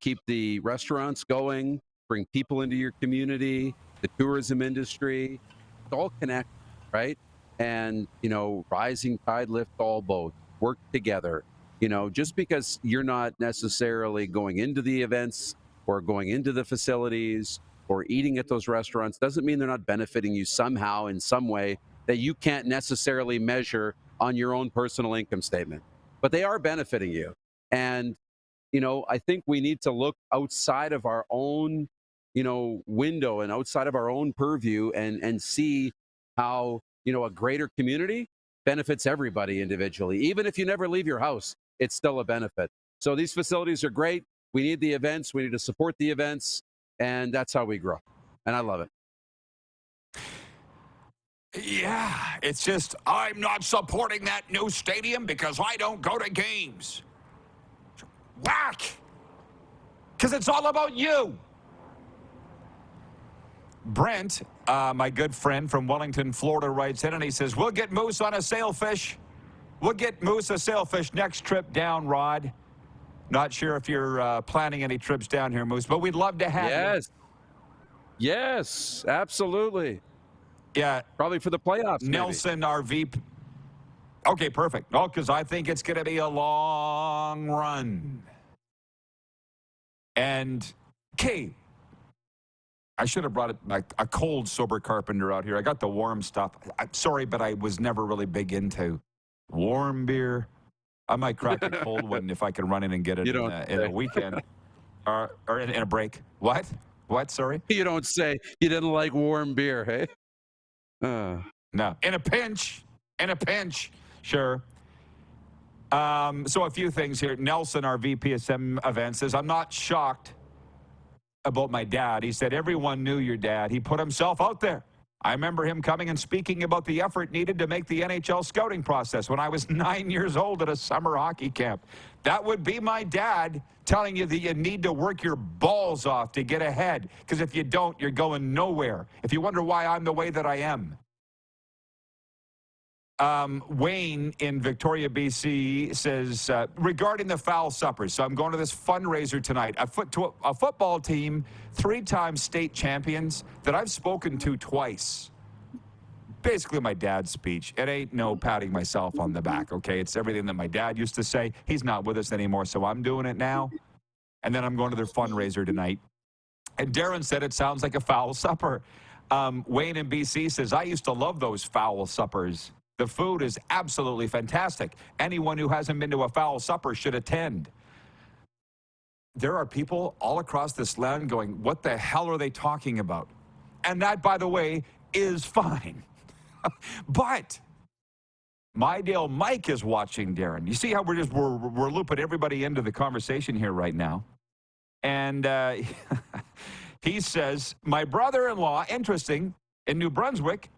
S4: keep the restaurants going, bring people into your community, the tourism industry. It's all connected, right? And, rising tide lifts all boats. Work together. Just because you're not necessarily going into the events or going into the facilities or eating at those restaurants doesn't mean they're not benefiting you somehow in some way that you can't necessarily measure on your own personal income statement. But they are benefiting you. And, I think we need to look outside of our own, window and outside of our own purview and see how, a greater community benefits everybody individually. Even if you never leave your house, it's still a benefit. So these facilities are great. We need the events. We need to support the events. And that's how we grow. And I love it.
S3: Yeah, it's just, I'm not supporting that new stadium because I don't go to games. Whack! Because it's all about you. Brent, my good friend from Wellington, Florida, writes in and he says, we'll get Moose on a sailfish. We'll get Moose a sailfish next trip down, Rod. Not sure if you're planning any trips down here, Moose, but we'd love to have you.
S4: Yes, absolutely.
S3: Yeah.
S4: Probably for the playoffs.
S3: Nelson, our VP. Okay, perfect. Oh, because I think it's going to be a long run. And, Kay, I should have brought a cold, sober carpenter out here. I got the warm stuff. I'm sorry, but I was never really big into warm beer. I might crack a cold one if I can run in and get it in a weekend or in a break. What? What? Sorry?
S4: You don't say you didn't like warm beer, hey?
S3: No. In a pinch. Sure. So a few things here. Nelson, our VP of SEM events, says, I'm not shocked about my dad. He said, everyone knew your dad. He put himself out there. I remember him coming and speaking about the effort needed to make the NHL scouting process when I was 9 years old at a summer hockey camp. That would be my dad telling you that you need to work your balls off to get ahead, because if you don't, you're going nowhere. If you wonder why I'm the way that I am. Wayne in Victoria, BC says, regarding the foul suppers, so I'm going to this fundraiser tonight. A football team, 3-time state champions that I've spoken to twice. Basically my dad's speech. It ain't no patting myself on the back, okay? It's everything that my dad used to say. He's not with us anymore, so I'm doing it now. And then I'm going to their fundraiser tonight. And Darren said it sounds like a foul supper. Wayne in BC says, I used to love those foul suppers. The food is absolutely fantastic. Anyone who hasn't been to a foul supper should attend. There are people all across this land going, what the hell are they talking about? And that, by the way, is fine. But Mydale Mike is watching, Darren. You see how we're looping everybody into the conversation here right now. And he says, my brother-in-law, interesting, in New Brunswick,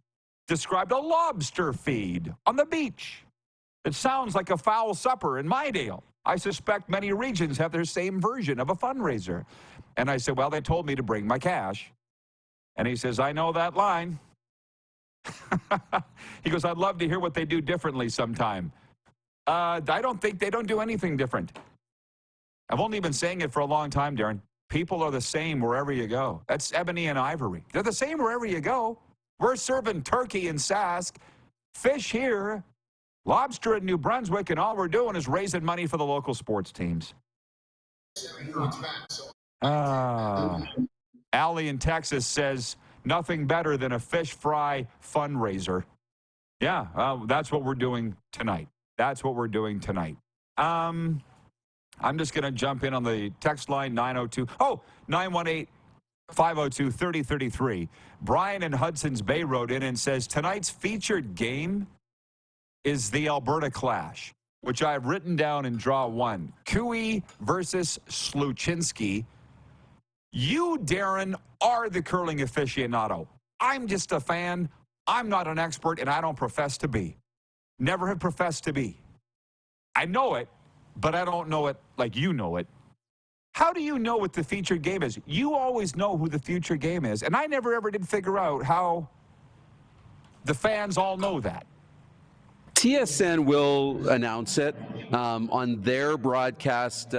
S3: described a lobster feed on the beach. It sounds like a foul supper in Mydale. I suspect many regions have their same version of a fundraiser. And I said, well, they told me to bring my cash. And he says, I know that line. He goes, I'd love to hear what they do differently sometime. I don't think they don't do anything different. I've only been saying it for a long time, Darren. People are the same wherever you go. That's ebony and ivory. They're the same wherever you go. We're serving turkey in Sask, fish here, lobster in New Brunswick, and all we're doing is raising money for the local sports teams. Allie in Texas says, nothing better than a fish fry fundraiser. Yeah, that's what we're doing tonight. That's what we're doing tonight. I'm just going to jump in on the text line, 918-502-3033. Brian in Hudson's Bay wrote in and says, tonight's featured game is the Alberta Clash, which I've written down in draw one. Cooey versus Sluchinski. You, Darren, are the curling aficionado. I'm just a fan. I'm not an expert, and I don't profess to be. Never have professed to be. I know it, but I don't know it like you know it. How do you know what the featured game is? You always know who the featured game is, and I never ever did figure out how the fans all know that.
S4: TSN will announce it on their broadcast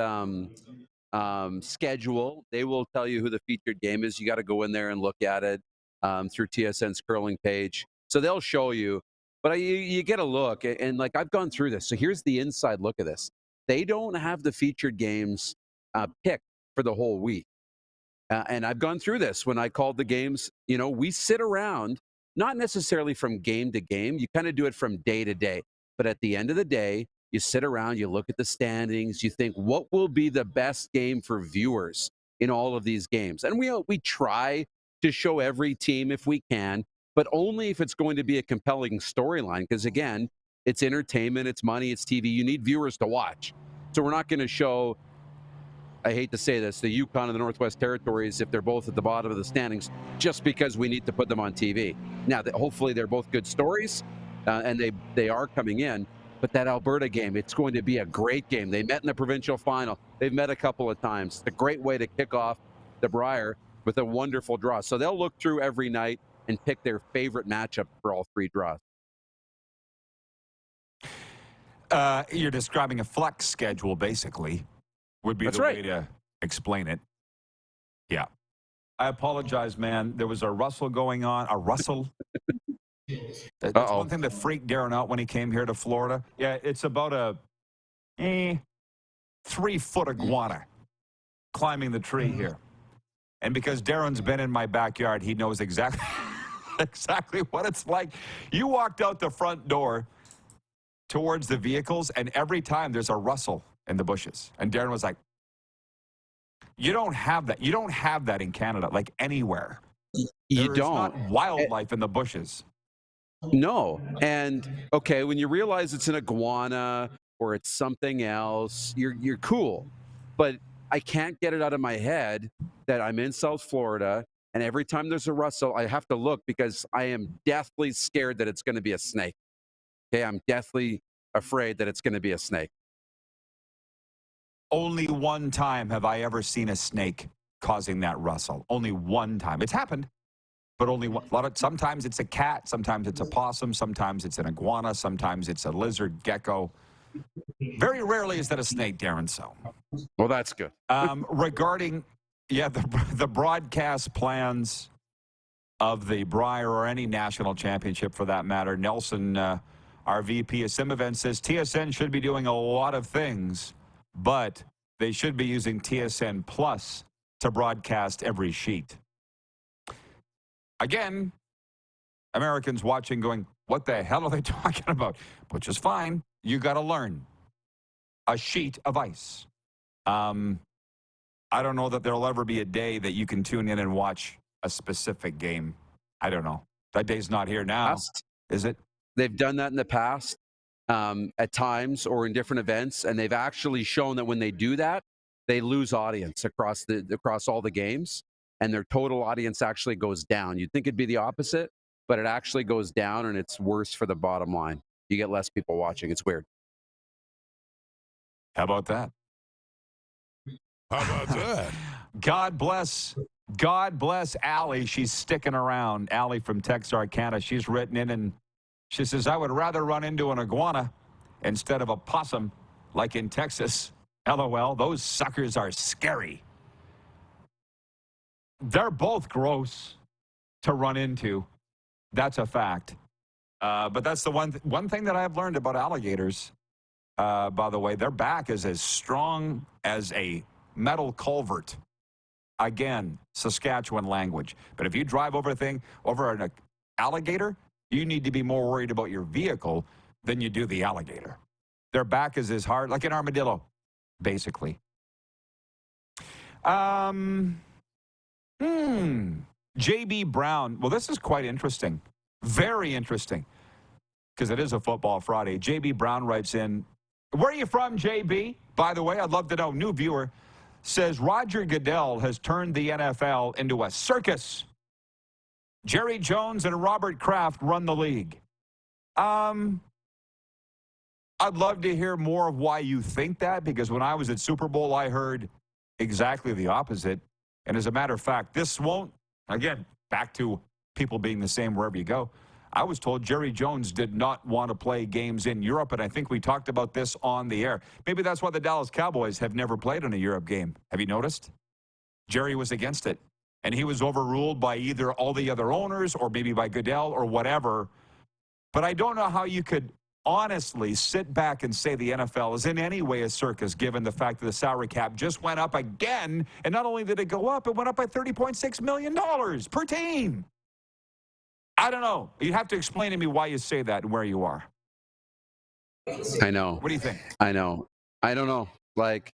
S4: schedule. They will tell you who the featured game is. You got to go in there and look at it through TSN's curling page. So they'll show you. But you get a look, and like I've gone through this. So here's the inside look of this. They don't have the featured games picked for the whole week. And I've gone through this when I called the games. You know, we sit around, not necessarily from game to game. You kind of do it from day to day. But at the end of the day, you sit around, you look at the standings, you think, what will be the best game for viewers in all of these games? And we try to show every team if we can, but only if it's going to be a compelling storyline. Because again, it's entertainment, it's money, it's TV. You need viewers to watch. So we're not going to show, I hate to say this, the Yukon and the Northwest Territories if they're both at the bottom of the standings just because we need to put them on TV. Now, hopefully they're both good stories, and they are coming in. But that Alberta game, it's going to be a great game. They met in the provincial final. They've met a couple of times. It's a great way to kick off the Brier with a wonderful draw. So they'll look through every night and pick their favorite matchup for all three draws.
S3: You're describing a flex schedule, basically, would be the way to explain it. Yeah. I apologize, man. There was a rustle going on. A rustle? That's one thing that freaked Darren out when he came here to Florida. Yeah, it's about a 3-foot iguana climbing the tree here. And because Darren's been in my backyard, he knows exactly what it's like. You walked out the front door towards the vehicles, and every time there's a rustle in the bushes. And Darren was like, you don't have that. You don't have that in Canada, like anywhere.
S4: You don't.
S3: Not wildlife in the bushes.
S4: No. And okay, when you realize it's an iguana or it's something else, you're cool. But I can't get it out of my head that I'm in South Florida, and every time there's a rustle, I have to look because I am deathly scared that it's going to be a snake. Okay, I'm deathly afraid that it's going to be a snake.
S3: Only one time have I ever seen a snake causing that rustle. Only one time. It's happened, but only one. Sometimes it's a cat, sometimes it's a possum, sometimes it's an iguana, sometimes it's a lizard, gecko. Very rarely is that a snake, Darren. So,
S4: well, that's good.
S3: Regarding, the broadcast plans of the Brier or any national championship for that matter, Nelson, our VP of Sim Events, says TSN should be doing a lot of things, but they should be using TSN Plus to broadcast every sheet. Again, Americans watching going, what the hell are they talking about? Which is fine. You got to learn. A sheet of ice. I don't know that there'll ever be a day that you can tune in and watch a specific game. I don't know. That day's not here now, is it?
S4: They've done that in the past. at times or in different events, and they've actually shown that when they do that, they lose audience across all the games, and their total audience actually goes down. You'd think it'd be the opposite, but it actually goes down, and it's worse for the bottom line. You get less people watching. It's weird.
S3: How about that?
S2: How about that?
S3: God bless Allie. She's sticking around. Allie from Texarkana. She's written in and she says, I would rather run into an iguana instead of a possum like in Texas. LOL, those suckers are scary. They're both gross to run into. That's a fact. But that's the one thing that I've learned about alligators. By the way, their back is as strong as a metal culvert. Again, Saskatchewan language. But if you drive over an alligator, you need to be more worried about your vehicle than you do the alligator. Their back is as hard, like an armadillo, basically. J.B. Brown. Well, this is quite interesting. Very interesting. Because it is a Football Friday. J.B. Brown writes in, where are you from, J.B.? By the way, I'd love to know. New viewer says Roger Goodell has turned the NFL into a circus. Jerry Jones and Robert Kraft run the league. I'd love to hear more of why you think that, because when I was at Super Bowl, I heard exactly the opposite. And as a matter of fact, this won't, again, back to people being the same wherever you go. I was told Jerry Jones did not want to play games in Europe, and I think we talked about this on the air. Maybe that's why the Dallas Cowboys have never played in a Europe game. Have you noticed? Jerry was against it, and he was overruled by either all the other owners or maybe by Goodell or whatever. But I don't know how you could honestly sit back and say the NFL is in any way a circus, given the fact that the salary cap just went up again, and not only did it go up, it went up by $30.6 million per team. I don't know. You have to explain to me why you say that and where you are.
S4: I know.
S3: What do you think?
S4: I know. I don't know. Like,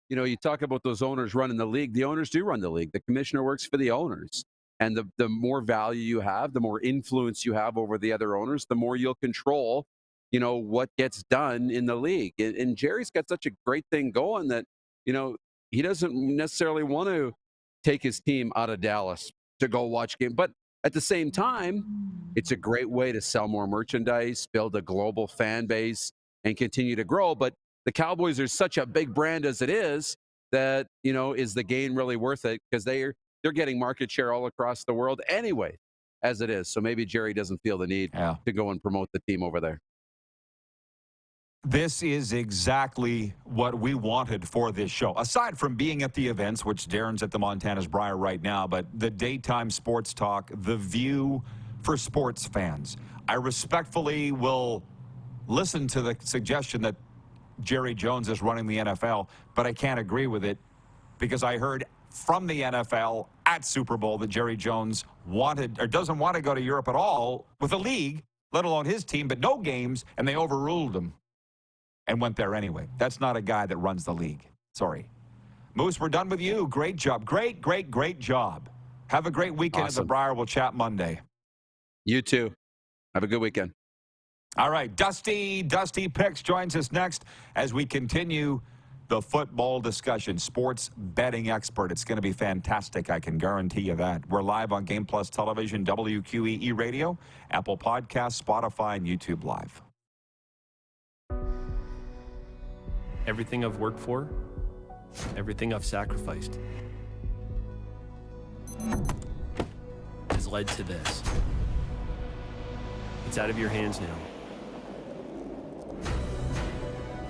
S4: you talk about those owners running the league. The owners do run the league. The commissioner works for the owners. And the more value you have, the more influence you have over the other owners, the more you'll control, what gets done in the league. And Jerry's got such a great thing going that, he doesn't necessarily want to take his team out of Dallas to go watch game. But at the same time, it's a great way to sell more merchandise, build a global fan base, and continue to grow. But the Cowboys are such a big brand as it is that, is the gain really worth it? Because they're getting market share all across the world anyway, as it is. So maybe Jerry doesn't feel the need to go and promote the team over there.
S3: This is exactly what we wanted for this show. Aside from being at the events, which Darren's at the Montana's Briar right now, but the daytime sports talk, the view for sports fans. I respectfully will listen to the suggestion that Jerry Jones is running the NFL, but I can't agree with it because I heard from the NFL at Super Bowl that Jerry Jones wanted or doesn't want to go to Europe at all with the league, let alone his team, but no games, and they overruled him and went there anyway. That's not a guy that runs the league. Sorry. Moose, we're done with you. Great job. Great job. Have a great weekend at the Briar. We'll chat Monday.
S4: You too. Have a good weekend.
S3: All right. Dusty Picks joins us next as we continue the football discussion. Sports betting expert. It's going to be fantastic. I can guarantee you that. We're live on Game Plus Television, WQEE Radio, Apple Podcasts, Spotify, and YouTube Live.
S1: Everything I've worked for, everything I've sacrificed has led to this. It's out of your hands now.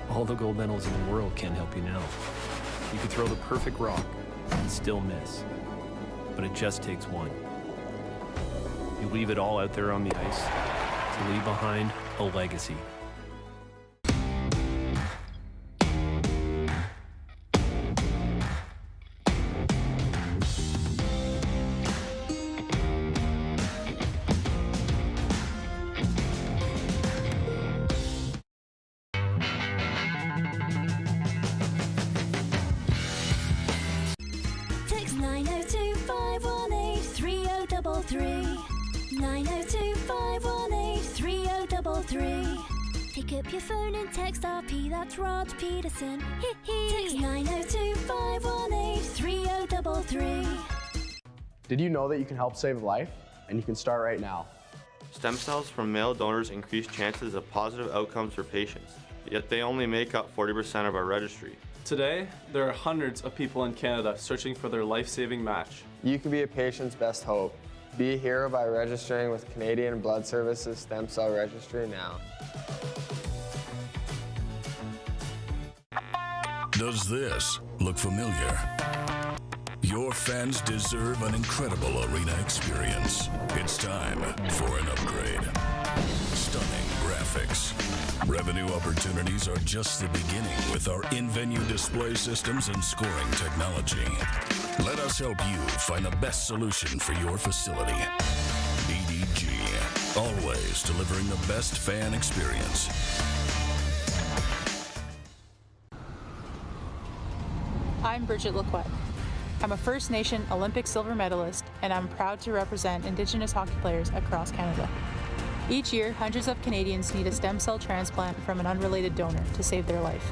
S1: All the gold medals in the world can't help you now. You could throw the perfect rock and still miss, but it just takes one. You leave it all out there on the ice to leave behind a legacy.
S11: Text 902-518-3033. 902-518-3033. Pick Pick up your phone and text RP, that's Rod Pedersen. Text 902 518 3033.
S7: Did you know that you can help save a life? And you can start right now.
S8: Stem cells from male donors increase chances of positive outcomes for patients, yet they only make up 40% of our registry.
S9: Today, there are hundreds of people in Canada searching for their life-saving match.
S10: You can be a patient's best hope. Be a hero by registering with Canadian Blood Services Stem Cell Registry now.
S2: Does this look familiar? Your fans deserve an incredible arena experience. It's time for an upgrade. Stunning graphics. Revenue opportunities are just the beginning with our in-venue display systems and scoring technology. Let us help you find the best solution for your facility. EDG, always delivering the best fan experience.
S16: I'm Bridget Lacquette. I'm a First Nation Olympic silver medalist, and I'm proud to represent Indigenous hockey players across Canada. Each year, hundreds of Canadians need a stem cell transplant from an unrelated donor to save their life.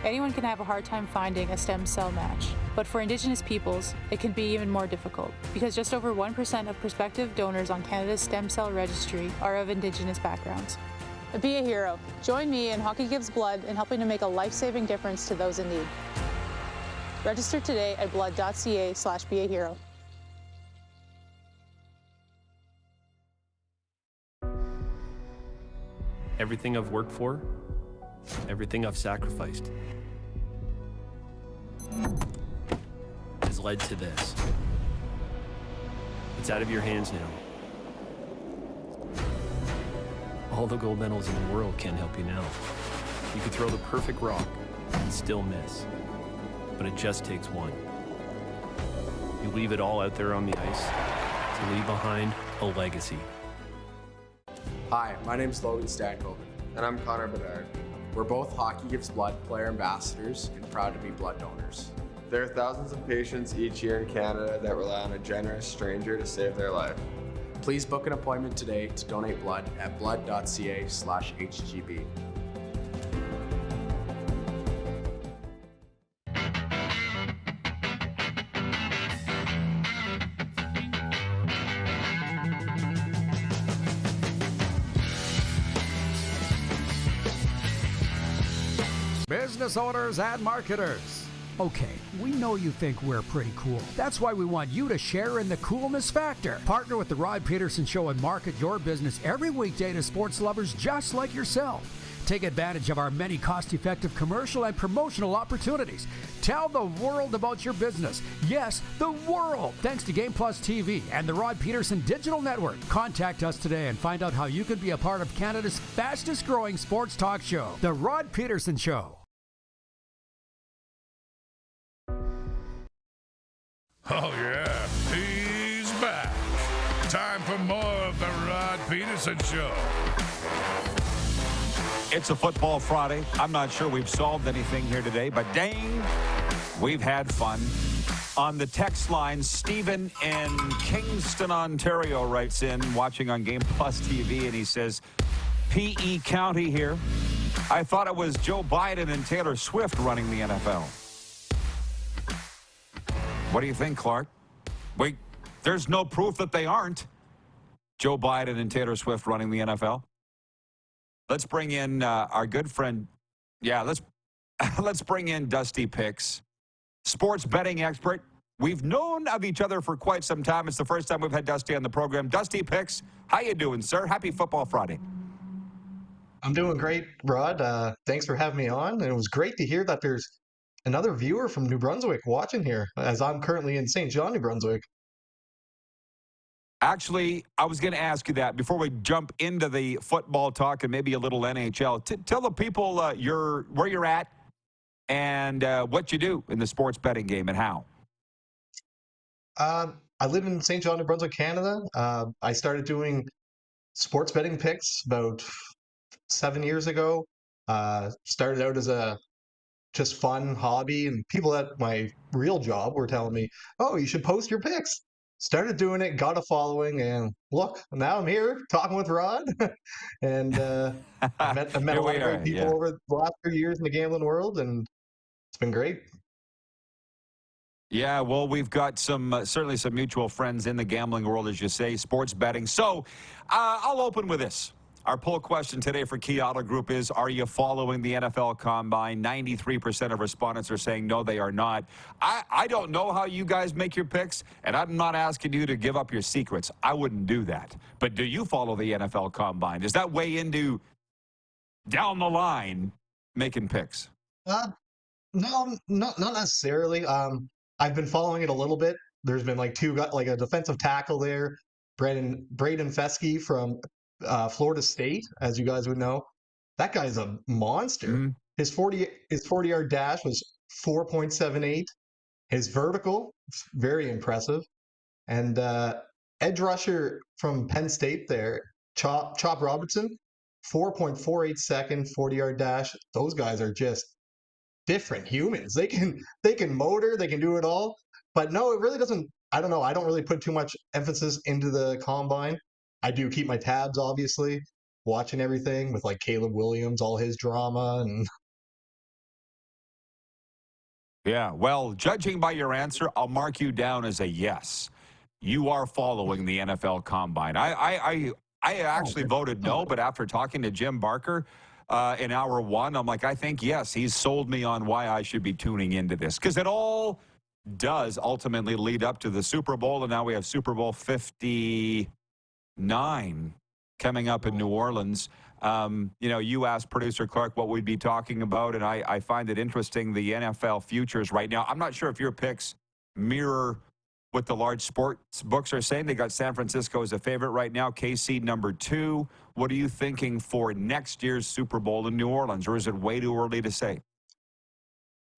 S16: Anyone can have a hard time finding a stem cell match, but for Indigenous peoples, it can be even more difficult because just over 1% of prospective donors on Canada's stem cell registry are of Indigenous backgrounds. Be a hero. Join me in Hockey Gives Blood in helping to make a life-saving difference to those in need. Register today at blood.ca/beahero.
S1: Everything I've worked for, everything I've sacrificed, has led to this. It's out of your hands now. All the gold medals in the world can't help you now. You could throw the perfect rock and still miss, but it just takes one. You leave it all out there on the ice to leave behind a legacy.
S7: Hi, my name is Logan Stankoven.
S10: And I'm Connor Bedard.
S7: We're both Hockey Gives Blood player ambassadors and proud to be blood donors.
S10: There are thousands of patients each year in Canada that rely on a generous stranger to save their life.
S7: Please book an appointment today to donate blood at blood.ca/HGB.
S12: Business owners and marketers. Okay, we know you think we're pretty cool. That's why we want you to share in the coolness factor. Partner with the Rod Pedersen Show and market your business every weekday to sports lovers just like yourself. Take advantage of our many cost-effective commercial and promotional opportunities. Tell the world about your business. Yes, the world. Thanks to Game Plus TV and the Rod Pedersen Digital Network. Contact us today and find out how you can be a part of Canada's fastest-growing sports talk show, The Rod Pedersen Show.
S14: Oh, yeah, he's back. Time for more of the Rod Pedersen Show.
S3: It's a football Friday. I'm not sure we've solved anything here today, but dang, we've had fun. On the text line, Stephen in Kingston, Ontario writes in, watching on Game Plus TV, and he says, P.E. County here. I thought it was Joe Biden and Taylor Swift running the NFL. What do you think, Clark? Wait, there's no proof that they aren't. Joe Biden and Taylor Swift running the NFL. Let's bring in our good friend. Yeah, let's bring in Dusty Picks, sports betting expert. We've known of each other for quite some time. It's the first time we've had Dusty on the program. Dusty Picks, how you doing, sir? Happy Football Friday.
S18: I'm doing great, Rod. Thanks for having me on. And it was great to hear that there's another viewer from New Brunswick watching here, as I'm currently in St. John, New Brunswick.
S3: Actually, I was going to ask you that before we jump into the football talk and maybe a little NHL. Tell the people where you're at and what you do in the sports betting game and how.
S18: I live in St. John, New Brunswick, Canada. I started doing sports betting picks about 7 years ago. Started out as a just fun hobby, and people at my real job were telling me, "Oh, you should post your picks." started doing it, got a following, and look, now I'm here talking with Rod, and I've met a
S3: Here
S18: lot
S3: we
S18: of
S3: are.
S18: great people
S3: Yeah.
S18: over the last few years in the gambling world, and it's been great.
S3: Yeah, well, we've got certainly some mutual friends in the gambling world, as you say, sports betting. So I'll open with this. Our poll question today for Key Auto Group is, are you following the NFL Combine? 93% of respondents are saying no, they are not. I don't know how you guys make your picks, and I'm not asking you to give up your secrets. I wouldn't do that. But do you follow the NFL Combine? Does that weigh into down the line making picks?
S18: Uh, no, not necessarily. I've been following it a little bit. There's been like like a defensive tackle there, Braden Fesky from Florida State, as you guys would know. That guy's a monster.
S3: Mm-hmm.
S18: His 40 yard dash was 4.78. His vertical, very impressive. And edge rusher from Penn State there, Chop Robertson, 4.48 second 40-yard dash. Those guys are just different humans. They can motor, they can do it all. But no, it really doesn't. I don't know. I don't really put too much emphasis into the combine. I do keep my tabs, obviously, watching everything with like Caleb Williams, all his drama, and
S3: Yeah, well, judging by your answer, I'll mark you down as a yes. You are following the NFL Combine. I actually voted no, but after talking to Jim Barker in hour one, I'm like, I think yes, he's sold me on why I should be tuning into this, because it all does ultimately lead up to the Super Bowl, and now we have Super Bowl 59 coming up in New Orleans. You asked producer Clark what we'd be talking about, and I find it interesting, the NFL futures right now. I'm not sure if your picks mirror what the large sports books are saying. They got San Francisco as a favorite right now, KC number 2. What are you thinking for next year's Super Bowl in New Orleans, or is it way too early to say?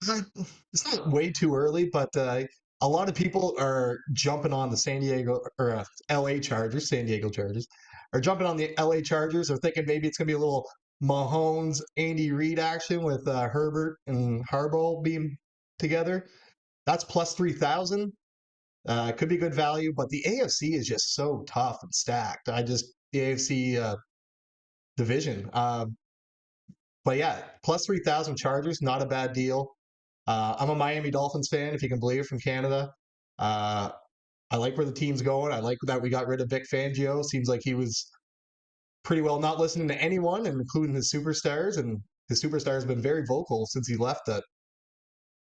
S18: it's not way too early, but a lot of people are jumping on the San Diego or LA Chargers, San Diego Chargers, are jumping on the LA Chargers. They're thinking maybe it's going to be a little Mahomes, Andy Reid action with Herbert and Harbaugh being together. That's plus 3,000. Could be good value, but the AFC is just so tough and stacked. The AFC division. But yeah, plus 3,000 Chargers, not a bad deal. I'm a Miami Dolphins fan, if you can believe, from Canada. I like where the team's going. I like that we got rid of Vic Fangio. Seems like he was pretty well not listening to anyone, including his superstars. And his superstars have been very vocal since he left that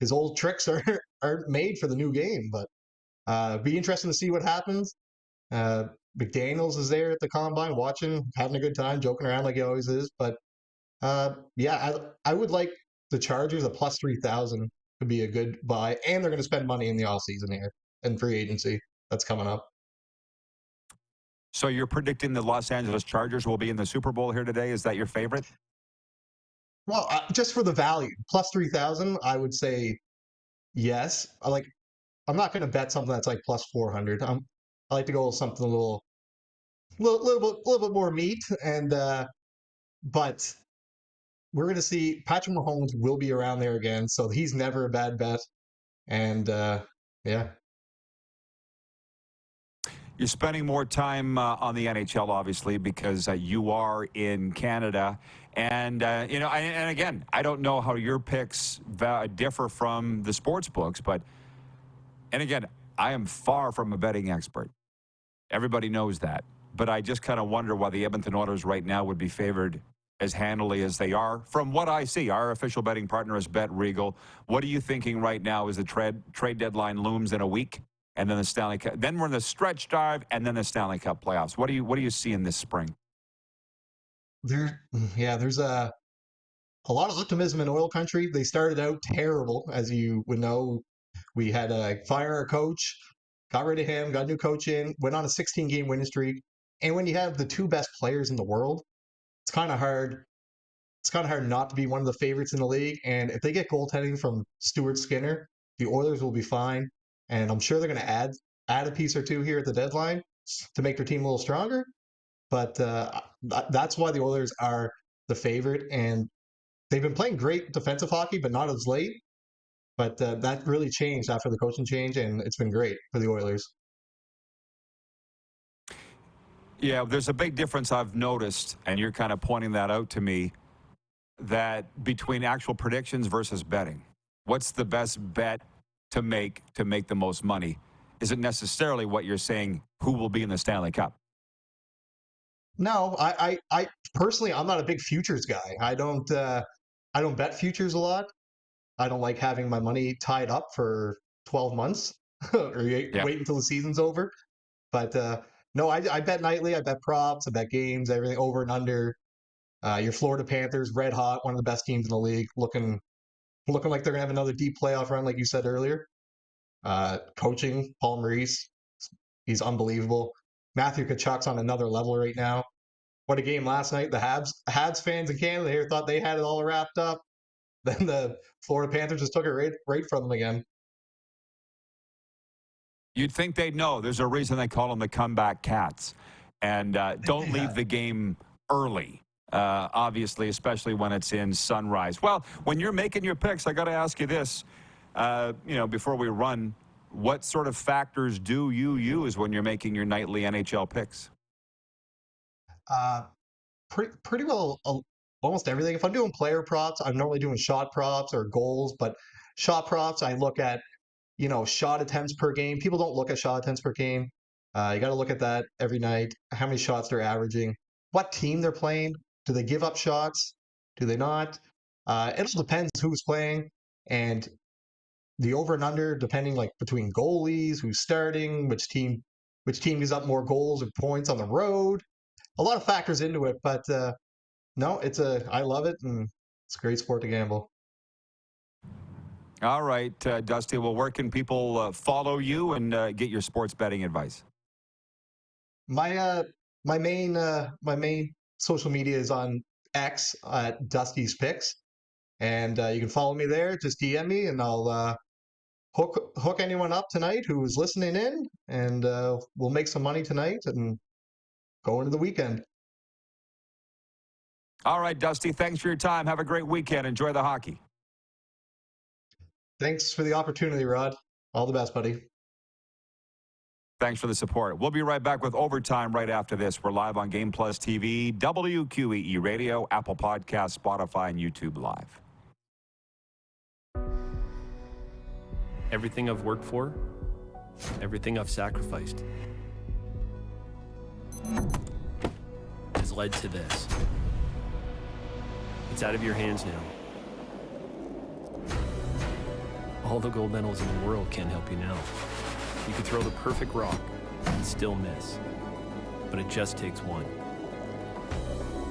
S18: his old tricks aren't made for the new game. But be interesting to see what happens. McDaniels is there at the combine watching, having a good time, joking around like he always is. But yeah, I would like the Chargers at plus 3,000 to be a good buy, and they're going to spend money in the offseason here and free agency that's coming up.
S3: So you're predicting the Los Angeles Chargers will be in the Super Bowl here today? Is that your favorite?
S18: Well, just for the value, plus 3,000, I would say yes. I'm not going to bet something that's like plus 400. I like to go with something a little bit more meat, and but we're going to see Patrick Mahomes will be around there again, so he's never a bad bet. And yeah.
S3: You're spending more time on the NHL, obviously, because you are in Canada. And, and again, I don't know how your picks differ from the sports books, and again, I am far from a betting expert. Everybody knows that. But I just kind of wonder why the Edmonton Oilers right now would be favored as handily as they are. From what I see, our official betting partner is Bet Regal. What are you thinking right now as the trade deadline looms in a week? And then the Stanley Cup. Then we're in the stretch dive, and then the Stanley Cup playoffs. What do you see in this spring?
S18: There's a lot of optimism in oil country. They started out terrible, as you would know. We had to fire our coach, got rid of him, got a new coach in, went on a 16-game winning streak. And when you have the two best players in the world, it's kind of hard. It's kind of hard not to be one of the favorites in the league. And if they get goaltending from Stuart Skinner, the Oilers will be fine. And I'm sure they're going to add a piece or two here at the deadline to make their team a little stronger. But that's why the Oilers are the favorite. And they've been playing great defensive hockey, but not as late. But that really changed after the coaching change, and it's been great for the Oilers.
S3: Yeah, there's a big difference I've noticed, and you're kind of pointing that out to me, that between actual predictions versus betting. What's the best bet to make the most money? Isn't necessarily what you're saying, who will be in the Stanley Cup.
S18: No, I personally, I'm not a big futures guy. I don't bet futures a lot. I don't like having my money tied up for 12 months or wait until the season's over. But no, I bet nightly. I bet props. I bet games, everything over and under. Your Florida Panthers, red hot, one of the best teams in the league, looking like they're gonna have another deep playoff run, like you said earlier. Coaching, Paul Maurice, he's unbelievable. Matthew Tkachuk's on another level right now. What a game last night. The Habs fans in Canada here thought they had it all wrapped up. Then the Florida Panthers just took it right from them again.
S3: You'd think they'd know. There's a reason they call them the comeback cats. And don't leave the game early, obviously, especially when it's in Sunrise. Well, when you're making your picks, I got to ask you this, before we run, what sort of factors do you use when you're making your nightly NHL picks?
S18: Pretty well almost everything. If I'm doing player props, I'm normally doing shot props or goals, but shot props, I look at, shot attempts per game. People don't look at shot attempts per game. You got to look at that every night, how many shots they're averaging, what team they're playing. Do they give up shots? Do they not? It all depends who's playing, and the over and under, depending like between goalies, who's starting, which team gives up more goals or points on the road. A lot of factors into it, but no, I love it, and it's a great sport to gamble.
S3: All right, Dusty. Well, where can people follow you and get your sports betting advice?
S18: My main social media is on X at Dusty's Picks, and you can follow me there. Just DM me, and I'll hook anyone up tonight who is listening in, and we'll make some money tonight and go into the weekend.
S3: All right, Dusty. Thanks for your time. Have a great weekend. Enjoy the hockey.
S18: Thanks for the opportunity, Rod. All the best, buddy.
S3: Thanks for the support. We'll be right back with Overtime right after this. We're live on Game Plus TV, WQEE Radio, Apple Podcasts, Spotify, and YouTube Live.
S1: Everything I've worked for, everything I've sacrificed, has led to this. It's out of your hands now. All the gold medals in the world can't help you now. You could throw the perfect rock and still miss, but it just takes one.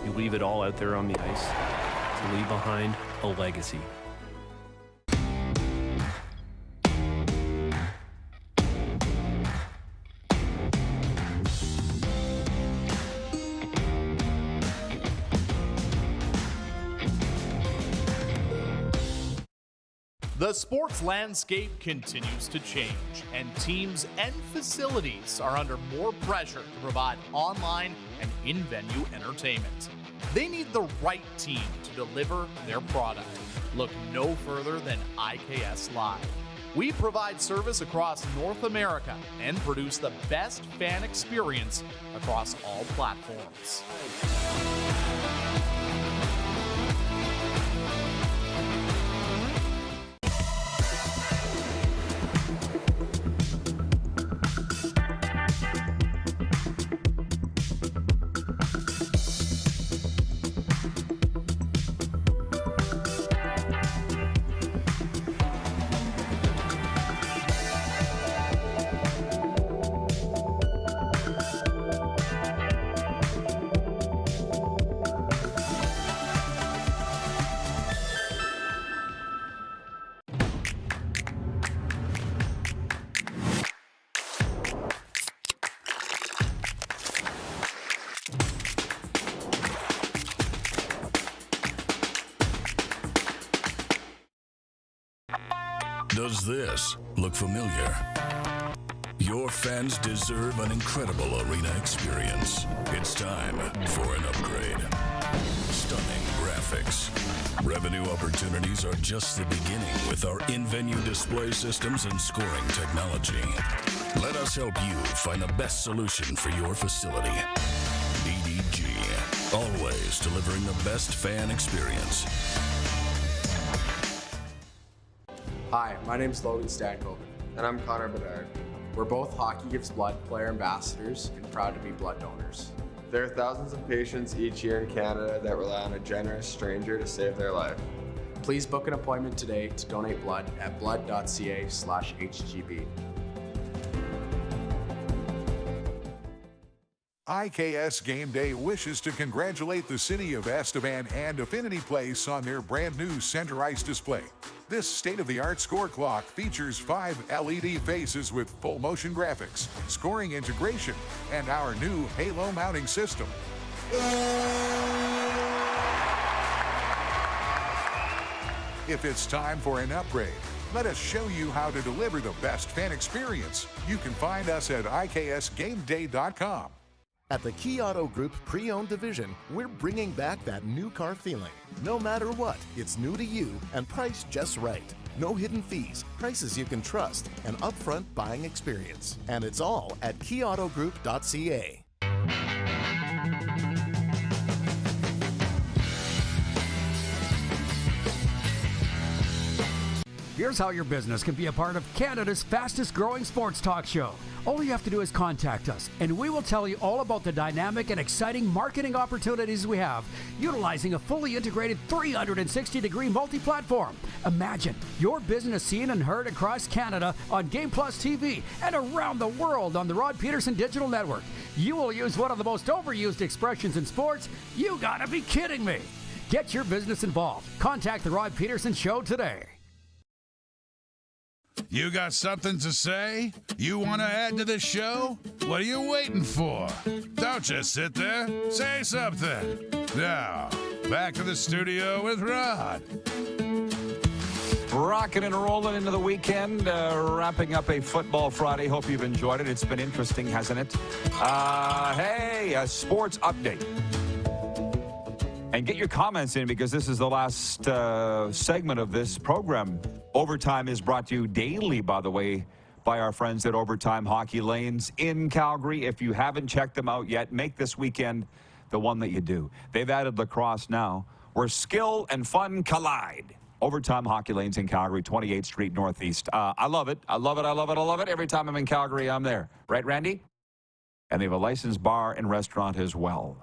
S1: You leave it all out there on the ice to leave behind a legacy.
S5: The sports landscape continues to change, and teams and facilities are under more pressure to provide online and in-venue entertainment. They need the right team to deliver their product. Look no further than IKS Live. We provide service across North America and produce the best fan experience across all platforms.
S2: Does this look familiar? Your fans deserve an incredible arena experience. It's time for an upgrade. Stunning graphics. Revenue opportunities are just the beginning with our in-venue display systems and scoring technology. Let us help you find the best solution for your facility. EDG, always delivering the best fan experience.
S7: Hi, my name is Logan Stankoven.
S10: And I'm Connor Bedard.
S7: We're both Hockey Gives Blood player ambassadors and proud to be blood donors.
S10: There are thousands of patients each year in Canada that rely on a generous stranger to save their life.
S7: Please book an appointment today to donate blood at blood.ca/HGB.
S14: IKS Game Day wishes to congratulate the city of Estevan and Affinity Place on their brand new center ice display. This state-of-the-art score clock features 5 LED faces with full motion graphics, scoring integration, and our new Halo mounting system. If it's time for an upgrade, let us show you how to deliver the best fan experience. You can find us at iksgameday.com.
S15: At the Key Auto Group Pre-Owned Division, we're bringing back that new car feeling. No matter what, it's new to you and priced just right. No hidden fees, prices you can trust, and upfront buying experience. And it's all at keyautogroup.ca.
S12: Here's how your business can be a part of Canada's fastest growing sports talk show. All you have to do is contact us, and we will tell you all about the dynamic and exciting marketing opportunities we have, utilizing a fully integrated 360-degree multi-platform. Imagine your business seen and heard across Canada on Game Plus TV and around the world on the Rod Pedersen Digital Network. You will use one of the most overused expressions in sports. You gotta be kidding me. Get your business involved. Contact the Rod Pedersen Show today.
S19: You got something to say? You want to add to the show? What are you waiting for? Don't just sit there. Say something. Now, back to the studio with Rod.
S3: Rocking and rolling into the weekend, wrapping up a football Friday. Hope you've enjoyed it. It's been interesting, hasn't it? Hey, a sports update. And get your comments in because this is the last segment of this program. Overtime is brought to you daily, by the way, by our friends at Overtime Hockey Lanes in Calgary. If you haven't checked them out yet, make this weekend the one that you do. They've added lacrosse now, where skill and fun collide. Overtime Hockey Lanes in Calgary, 28th Street Northeast. I love it. I love it. I love it. I love it. Every time I'm in Calgary, I'm there. Right, Randy? And they have a licensed bar and restaurant as well.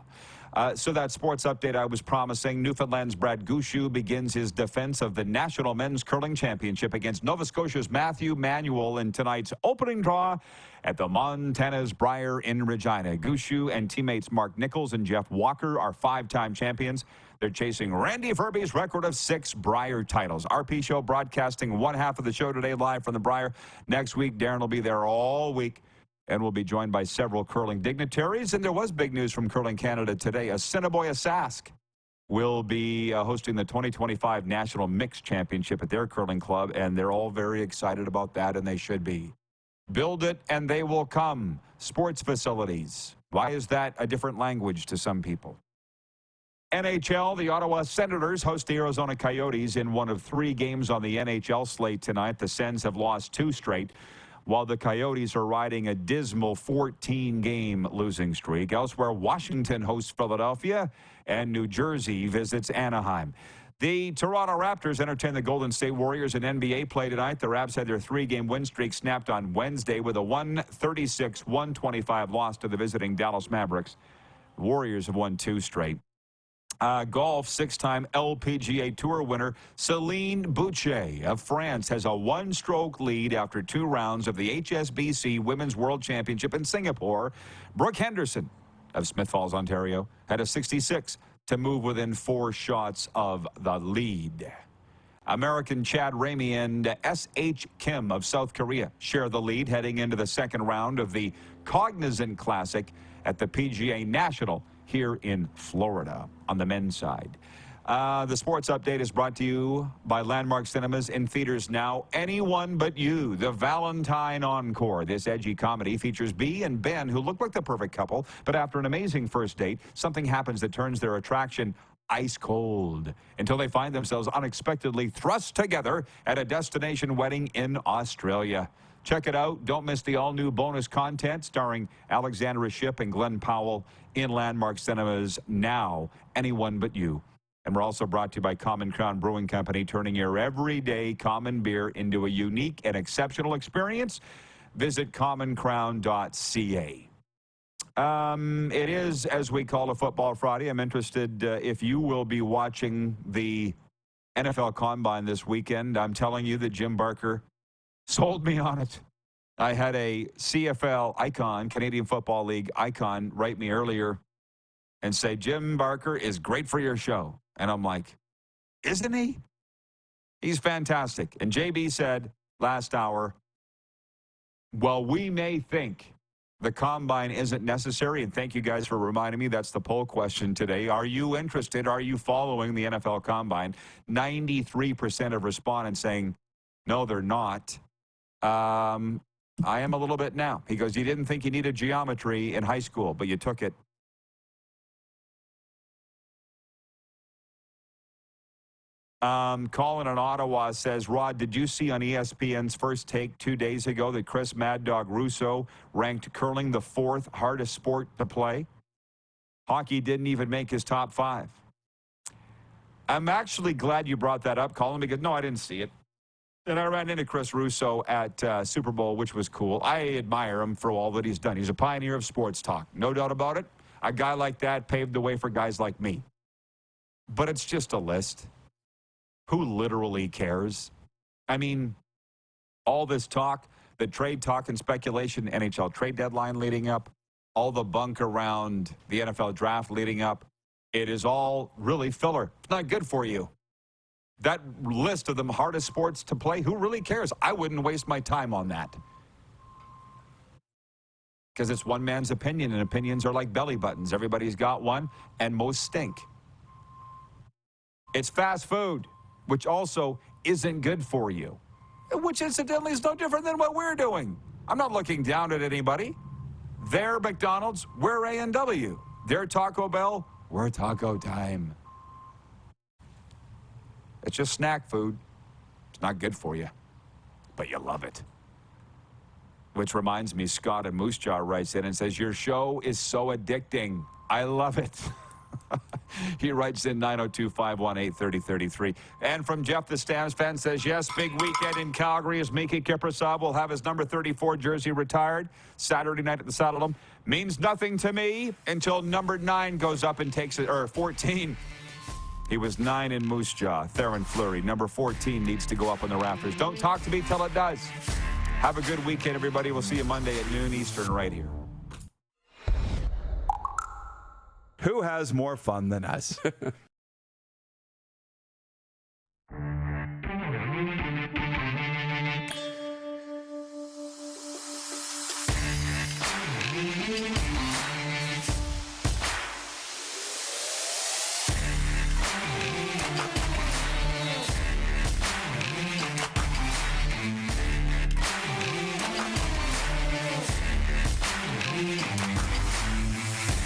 S3: So that sports update I was promising, Newfoundland's Brad Gouchou begins his defense of the National Men's Curling Championship against Nova Scotia's Matthew Manuel in tonight's opening draw at the Montana's Brier in Regina. Gouchou and teammates Mark Nichols and Jeff Walker are 5-time champions. They're chasing Randy Verbee's record of 6 Brier titles. RP Show broadcasting one half of the show today live from the Brier. Next week, Darren will be there all week. And we'll be joined by several curling dignitaries. And there was big news from Curling Canada today. Assiniboia Sask will be hosting the 2025 National Mixed Championship at their curling club. And they're all very excited about that, and they should be. Build it, and they will come. Sports facilities. Why is that a different language to some people? NHL, the Ottawa Senators host the Arizona Coyotes in one of 3 games on the NHL slate tonight. The Sens have lost 2 straight, while the Coyotes are riding a dismal 14-game losing streak. Elsewhere, Washington hosts Philadelphia, and New Jersey visits Anaheim. The Toronto Raptors entertain the Golden State Warriors in NBA play tonight. The Raps had their 3-game win streak snapped on Wednesday with a 136-125 loss to the visiting Dallas Mavericks. The Warriors have won 2 straight. Golf, 6-time LPGA Tour winner Céline Boucher of France has a 1-stroke lead after 2 rounds of the HSBC Women's World Championship in Singapore. Brooke Henderson of Smith Falls, Ontario, had a 66 to move within 4 shots of the lead. American Chad Ramey and S.H. Kim of South Korea share the lead heading into the second round of the Cognizant Classic at the PGA National here in Florida on the men's side. The sports update is brought to you by Landmark Cinemas in theaters now. Anyone But You, the Valentine Encore. This edgy comedy features Bea and Ben, who look like the perfect couple, but after an amazing first date, something happens that turns their attraction ice cold until they find themselves unexpectedly thrust together at a destination wedding in Australia. Check it out. Don't miss the all-new bonus content starring Alexandra Shipp and Glenn Powell in Landmark Cinemas now. Anyone But You. And we're also brought to you by Common Crown Brewing Company, turning your everyday common beer into a unique and exceptional experience. Visit commoncrown.ca. It is, as we call it, Football Friday. I'm interested if you will be watching the NFL Combine this weekend. I'm telling you that Jim Barker sold me on it. I had a CFL icon, Canadian Football League icon, write me earlier and say, Jim Barker is great for your show. And I'm like, isn't he? He's fantastic. And JB said last hour, well, we may think the Combine isn't necessary, and thank you guys for reminding me. That's the poll question today. Are you interested? Are you following the NFL Combine? 93% of respondents saying, no, they're not. I am a little bit now. He goes, you didn't think you needed geometry in high school, but you took it. Colin in Ottawa says, Rod, did you see on ESPN's First Take 2 days ago that Chris Mad Dog Russo ranked curling the 4th hardest sport to play? Hockey didn't even make his top 5. I'm actually glad you brought that up, Colin, because no, I didn't see it. And I ran into Chris Russo at Super Bowl, which was cool. I admire him for all that he's done. He's a pioneer of sports talk, no doubt about it. A guy like that paved the way for guys like me. But it's just a list. Who literally cares? I mean, all this talk, the trade talk and speculation, NHL trade deadline leading up, all the bunk around the NFL draft leading up, it is all really filler. It's not good for you. That list of the hardest sports to play, who really cares? I wouldn't waste my time on that. Because it's one man's opinion, and opinions are like belly buttons. Everybody's got one, and most stink. It's fast food, which also isn't good for you, which incidentally is no different than what we're doing. I'm not looking down at anybody. They're McDonald's, we're A&W. They're Taco Bell, we're Taco Time. It's just snack food. It's not good for you, but you love it. Which reminds me, Scott in Moose Jaw writes in and says, your show is so addicting. I love it. He writes in 902-518-3033. And from Jeff, the Stamps fan, says, yes, big weekend in Calgary as Miki Kiprasov will have his number 34 jersey retired Saturday night at the Saddledome. Means nothing to me until number 9 goes up and takes it, or 14. He was 9 in Moose Jaw. Theron Fleury. Number 14 needs to go up on the rafters. Don't talk to me till it does. Have a good weekend, everybody. We'll see you Monday at noon Eastern right here.
S20: Who has more fun than us?